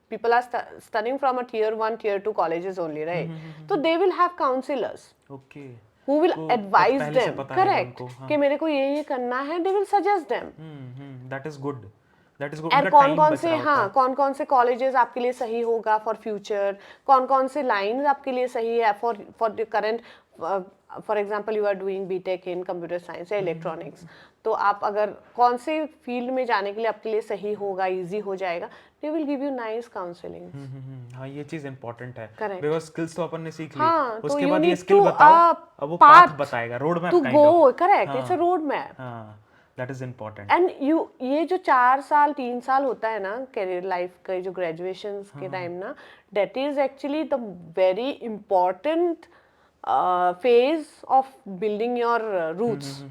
people are studying from a tier 1 tier 2 colleges only, right? So they will have counselors okay who will advise पहले से them, पता रहेगा correct, उनको, हाँ। कि मेरे को ये करना है, they will suggest them. That is good, that is good, और उनका कौन टाइम कौन बच से, रहा होता हाँ, है। कौन कौन से कॉलेजेस आपके लिए सही होगा फॉर फ्यूचर, कौन कौन से लाइंस आपके लिए सही है for the current, for example you are doing BTech in computer science या इलेक्ट्रॉनिक्स, तो आप अगर कौन से फील्ड में जाने के लिए आपके लिए सही होगा, इजी हो जाएगा, they will give you nice counselling. हाँ ये चीज इंपॉर्टेंट है, Correct. बिकॉज स्किल्स तो अपन ने सीख ली, हाँ, तो उसके you बाद ये need स्किल to बताओ, अब वो पाथ path बताएगा, road map to kind go, of. correct, it's a road map. हाँ that is important. And you, ये जो 4 साल 3 साल होता है ना करियर लाइफ का, जो ग्रेजुएशन के टाइम ना, that is actually the very important phase of building your roots.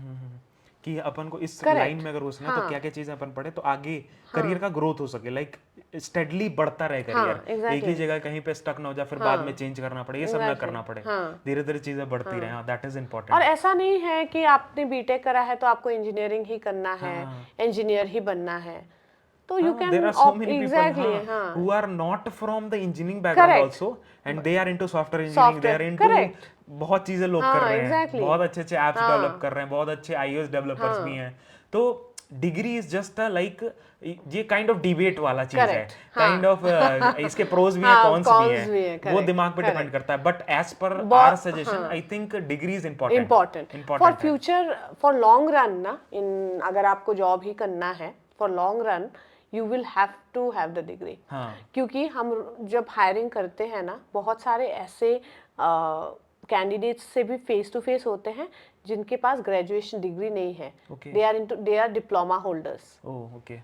कि अपन को इस Correct. लाइन में अगर घुसना है तो हाँ. क्या क्या चीजें अपन पढ़े तो आगे करियर का ग्रोथ हो सके, लाइक स्टेडली बढ़ता रहे करियर, एक ही exactly. जगह कहीं पे स्टक ना हो जाए, फिर बाद में चेंज करना पड़े, ये सब ना करना पड़े, हाँ. धीरे धीरे चीजें बढ़ती रहे। हाँ दैट इज और इम्पोर्टेंट। ऐसा नहीं है कि आपने बीटेक करा है तो आपको इंजीनियरिंग ही करना है, इंजीनियर ही बनना है, तो you can there are so many people exactly, हाँ, who are not from the engineering background Correct. also and they are into software engineering, they are Software, into correct. बहुत चीजें लोग हाँ, कर रहे हैं, exactly. बहुत अच्छे अच्छे एप्स डेवलप कर रहे हैं, बहुत अच्छे iOS डेवलपर्स भी हैं। तो डिग्री इज जस्ट लाइक ये काइंड ऑफ डिबेट वाला चीज है, Correct. काइंड ऑफ इसके प्रोज भी हैं, हाँ, कॉन्स cons भी भी हैं, हैं, वो correct, दिमाग पे डिपेंड correct. करता है, बट एज पर बहुत- our suggestion I think degree is important for future, for long run ना, इन अगर आपको जॉब ही करना है for long run, you will have to have the degree. क्योंकि हम जब हायरिंग करते हैं ना, बहुत सारे ऐसे कैंडिडेट्स से भी फेस टू फेस होते हैं जिनके पास ग्रेजुएशन डिग्री नहीं है, they are diploma holders. Okay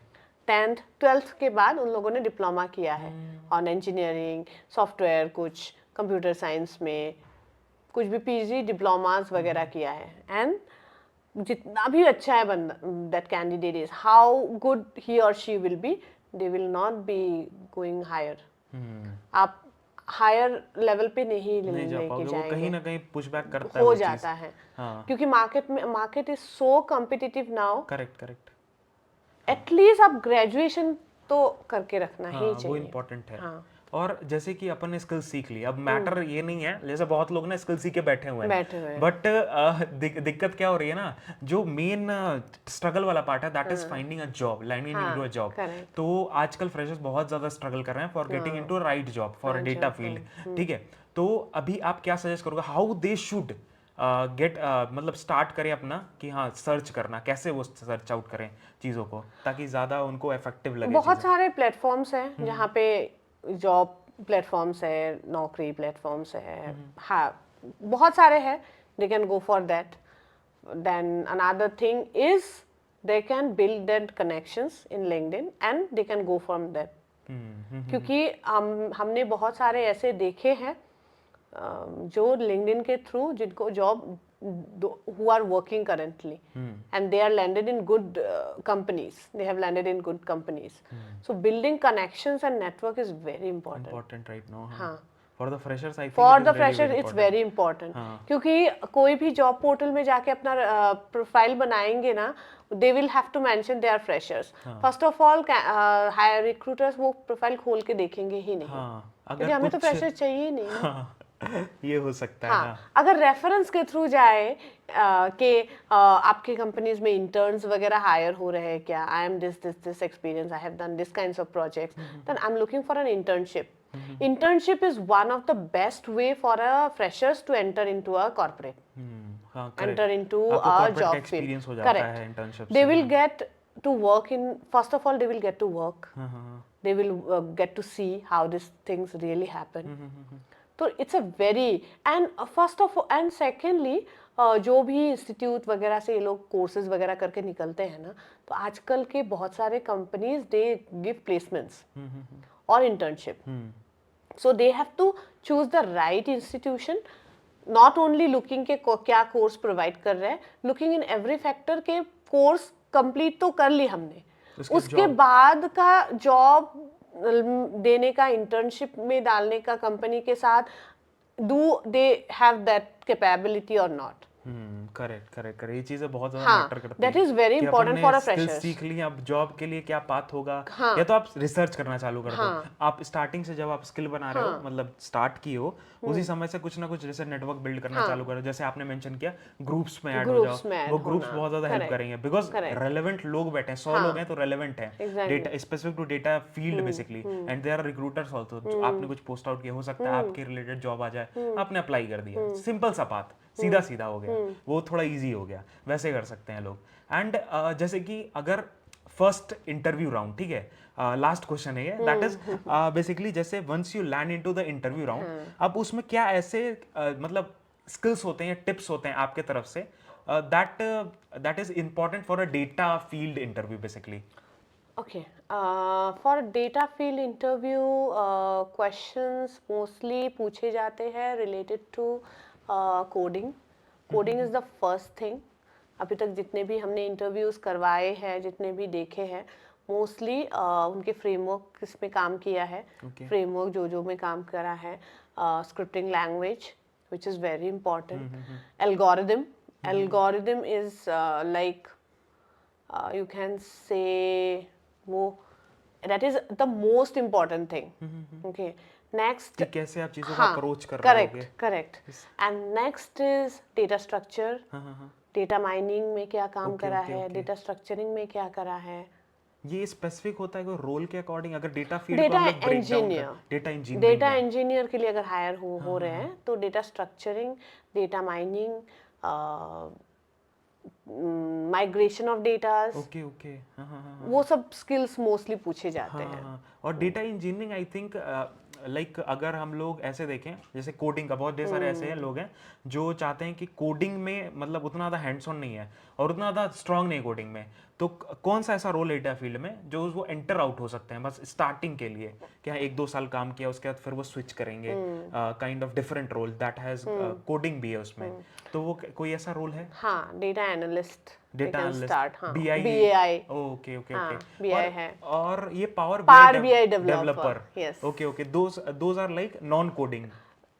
10th 12th के बाद उन लोगों ने डिप्लोमा किया है ऑन इंजीनियरिंग, सॉफ्टवेयर, कुछ कंप्यूटर साइंस में, कुछ भी पीजी डिप्लोमास वगैरह किया है. एंड जितना भी अच्छा है बंदा, that candidate is, how good he और she will be, they will not be going higher. आप हायर लेवल पे नहीं नहीं जा लेके पाओगे, वो जाएंगे, कहीं ना कहीं पुशबैक करता है हो वो जाता चीज। है. हाँ क्योंकि market is so competitive now, correct correct, at least आप ग्रेजुएशन तो करके रखना ही वो चाहिए. इम्पोर्टेंट है। हाँ. और जैसे कि अपन ने स्किल सीख ली, अब मैटर ये नहीं है, जैसे बहुत लोग ना स्किल सीख के बैठे हुए हैं, बट दिक्कत क्या हो रही है ना, जो मेन स्ट्रगल वाला पार्ट है that is finding a job, landing into a job. तो आजकल फ्रेशर्स बहुत ज्यादा स्ट्रगल कर रहे हैं for getting into right job for data field, ठीक है. तो अभी आप क्या सजेस्ट करोगे, हाउ दे शुड गेट, मतलब स्टार्ट करें अपना कि हाँ सर्च करना, कैसे वो सर्च आउट करें चीज़ों को ताकि ज़्यादा उनको इफेक्टिव लगे? बहुत सारे प्लेटफॉर्म्स हैं जहाँ पे जॉब प्लेटफॉर्म्स है, नौकरी प्लेटफॉर्म्स है, हाँ बहुत सारे हैं, they can go for that. Then another thing is they can build that connections in LinkedIn and they can go from that. क्योंकि हमने बहुत सारे ऐसे देखे हैं जो लिंक्डइन के थ्रू जिनको job, who are working currently and they are landed in good companies, they have landed in good companies. So building connections and network is very important right now. हाँ. For the freshers I think For it is the really fresher very it's important. very important. क्योंकि कोई भी job portal में जाके अपना profile बनाएंगे ना, they will have to mention they are freshers. First of all hire recruiters वो profile खोल के देखेंगे ही नहीं, क्योंकि हमें तो फ्रेशर चाहिए ही नहीं. ये हो सकता है. हाँ, अगर रेफरेंस के थ्रू जाए कि आपके कंपनीज में इंटर्न्स वगैरह हायर हो रहे हैं क्या, I am this experience, I have done this kinds of projects, then I am looking for an internship. Internship is one of the best way for a freshers to enter into a corporate, enter into a job field. Correct. They will get to work in, first of all they will get to work, they will get to see how these things really happen. तो it's a very, and first of and secondly जो भी institute वगैरह से ये लोग courses वगैरह करके निकलते हैं ना, तो आजकल के बहुत सारे कंपनीज दे गिव प्लेसमेंट्स और internship. So they have to choose the right institution, not only looking के क्या कोर्स प्रोवाइड कर रहे हैं, लुकिंग इन एवरी फैक्टर के कोर्स कंप्लीट तो कर ली हमने, उसके बाद का जॉब देने का, इंटर्नशिप में डालने का कंपनी के साथ, do they have that capability और नॉट. करेक्ट ये चीजें बहुत ज्यादा हाँ, मैटर करती that है is very कि important अपन for ने a स्किल्स freshers. सीख ली, अब जॉब के लिए क्या पाथ होगा, हाँ. या तो आप रिसर्च करना चालू कर दो। हाँ. आप स्टार्टिंग से जब आप स्किल बना रहे हो, मतलब स्टार्ट की हो, उसी समय से कुछ ना कुछ जैसे नेटवर्क बिल्ड करना चालू करो। जैसे आपने मेंशन किया ग्रुप्स में ऐड हो जाओ, ग्रुप्स में वो ऐड ग्रुप्स होना, बहुत ज्यादा हेल्प करेक्ट, करेंगे, बिकॉज करेक्ट, रेलेवेंट लोग बैठे हैं, 100 लोग हैं तो रेलेवेंट है, exactly, data specific to data field basically, and they are recruiters also. आपने कुछ पोस्ट आउट किया, हो सकता है आपके रिलेटेड जॉब आ जाए, आपने अप्लाई कर दिया, सिंपल सा पाथ, सीधा सीधा हो गया, वो थोड़ा इजी हो गया, वैसे कर सकते हैं लोग। एंड जैसे कि अगर फर्स्ट इंटरव्यू राउंड, ठीक है, लास्ट क्वेश्चन है ये, दैट इज बेसिकली जैसे once you land into the interview round, अब उसमें क्या ऐसे मतलब स्किल्स होते हैं, टिप्स होते हैं आपके तरफ say that is important for a data field interview basically? Okay. For data field interview, questions mostly पूछे जाते हैं related to coding. Coding is the first thing. अभी तक जितने भी हमने interviews करवाए हैं, जितने भी देखे हैं, mostly उनके framework किस में काम किया है, framework जो में काम करा है, scripting language, which is very important. Algorithm is like you can say वो that is the most important thing. Okay, next, कि कैसे आप चीजों को हाँ, अप्रोच कर रहे होगे। correct. And next is data structure. data mining में क्या काम करा है, data structuring में क्या करा है। ये स्पेसिफिक होता है कोई रोल के अकॉर्डिंग? अगर डेटा फील्ड को हम लोग ब्रेक डाउन कर, डेटा इंजीनियर के लिए अगर हायर हो रहे हैं तो data structuring, data mining, migration of datas, okay वो सब स्किल्स मोस्टली पूछे जाते हैं। और data engineering I think like अगर हम लोग ऐसे देखें, जैसे कोडिंग का बहुत ढेर सारे ऐसे हैं लोग हैं जो चाहते हैं कि कोडिंग में मतलब उतना ज़्यादा हैंड्स ऑन नहीं है और उतना ज़्यादा स्ट्रांग नहीं कोडिंग में, तो कौन सा ऐसा रोल है डेटा फील्ड में जो वो एंटर आउट हो सकते हैं बस स्टार्टिंग के लिए, क्या 1-2 साल काम किया उसके बाद फिर वो स्विच करेंगे, kind of different role that has coding भी है उसमें, तो वो कोई ऐसा रोल है? हाँ, डेटा एनालिस्ट, डेटा स्टार्ट, हाँ, BI, ओके BI है, और ये power BI developer, yes, okay those are like non coding,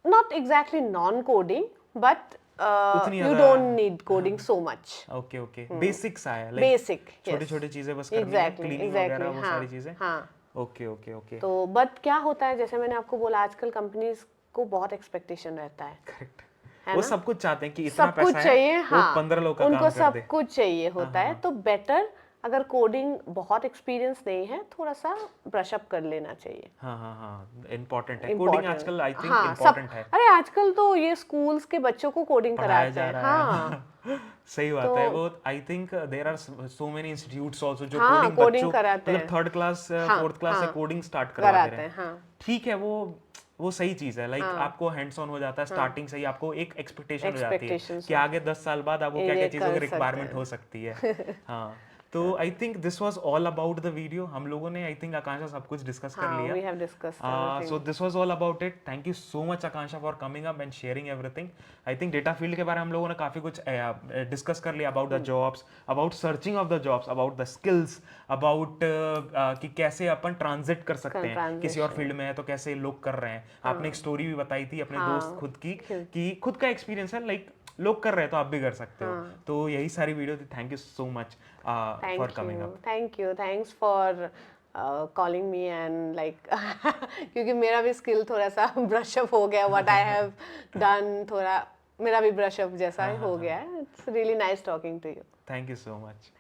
not exactly non-coding, but उतनी you ज़्यादा- don't need coding so much. Okay basics आया, लाइक Basic, yes. छोटी छोटी चीजें बस करनी है, क्लीनिंग वगैरह वो सारी चीजें। हाँ, ओके तो बट क्या होता है, जैसे मैंने आपको बोला, आजकल कंपनीज को बहुत एक्सपेक्टेशन रहता है, करेक्ट, है वो ना? सब कुछ चाहते हैं कि इतना सब कुछ पैसा चाहिए, है, हाँ, वो 15 लोग का उनको काम कर सब दे। कुछ चाहिए होता है, तो बेटर अगर कोडिंग बहुत एक्सपीरियंस नहीं है, थोड़ा सा ब्रश अप कर लेना चाहिए। हाँ इम्पोर्टेंट है कोडिंग आजकल, आई थिंक हाँ, इम्पोर्टेंट है। अरे आजकल तो ये स्कूल्स के बच्चों को कोडिंग पढ़ाया कराते जा हैं, रहा है। हाँ, सही बात है, वो I think there are so many institutes also जो हाँ, कोडिंग कोडिंग बच्चों कराते मतलब हैं, 3rd क्लास 4th क्लास से कोडिंग स्टार्ट करवा दे कराते रहे हैं, हैं। हाँ, ठीक है, वो सही चीज है, लाइक आपको हैंड्स ऑन हो जाता है स्टार्टिंग से ही, आपको एक एक्सपेक्टेशन हो जाती है Expectations कि आगे 10 साल बाद आपको क्या क्या ये चीज़ों की कर सकते रिक्वायरमेंट हैं। हो सकती है। हाँ, तो I think this was all about the video. हम लोगों ने आई थिंक आकांक्षा सब कुछ डिस्कस कर हाँ, लिया। we have discussed so this was all about it. Thank you so much Akanksha for coming up and sharing everything. I think data field के बारे में हम लोगों ने काफी कुछ डिस्कस कर लिया, about the jobs, about searching of the jobs, about the skills, about कि कैसे अपन ट्रांजिट कर सकते हैं, किसी और फील्ड में है तो कैसे लोग कर रहे हैं। आपने एक स्टोरी भी बताई थी अपने दोस्त खुद की, कि खुद का एक्सपीरियंस है, लाइक लोग कर रहे हैं तो आप भी कर सकते हो। तो यही सारी वीडियो थी। Thank you so much for coming up. Thank you, thanks for calling me and like क्योंकि मेरा भी स्किल थोड़ा सा ब्रश अप हो गया, व्हाट आई हैव डन, थोड़ा मेरा भी ब्रश अप जैसा हो गया है। It's really nice talking to you. Thank you so much.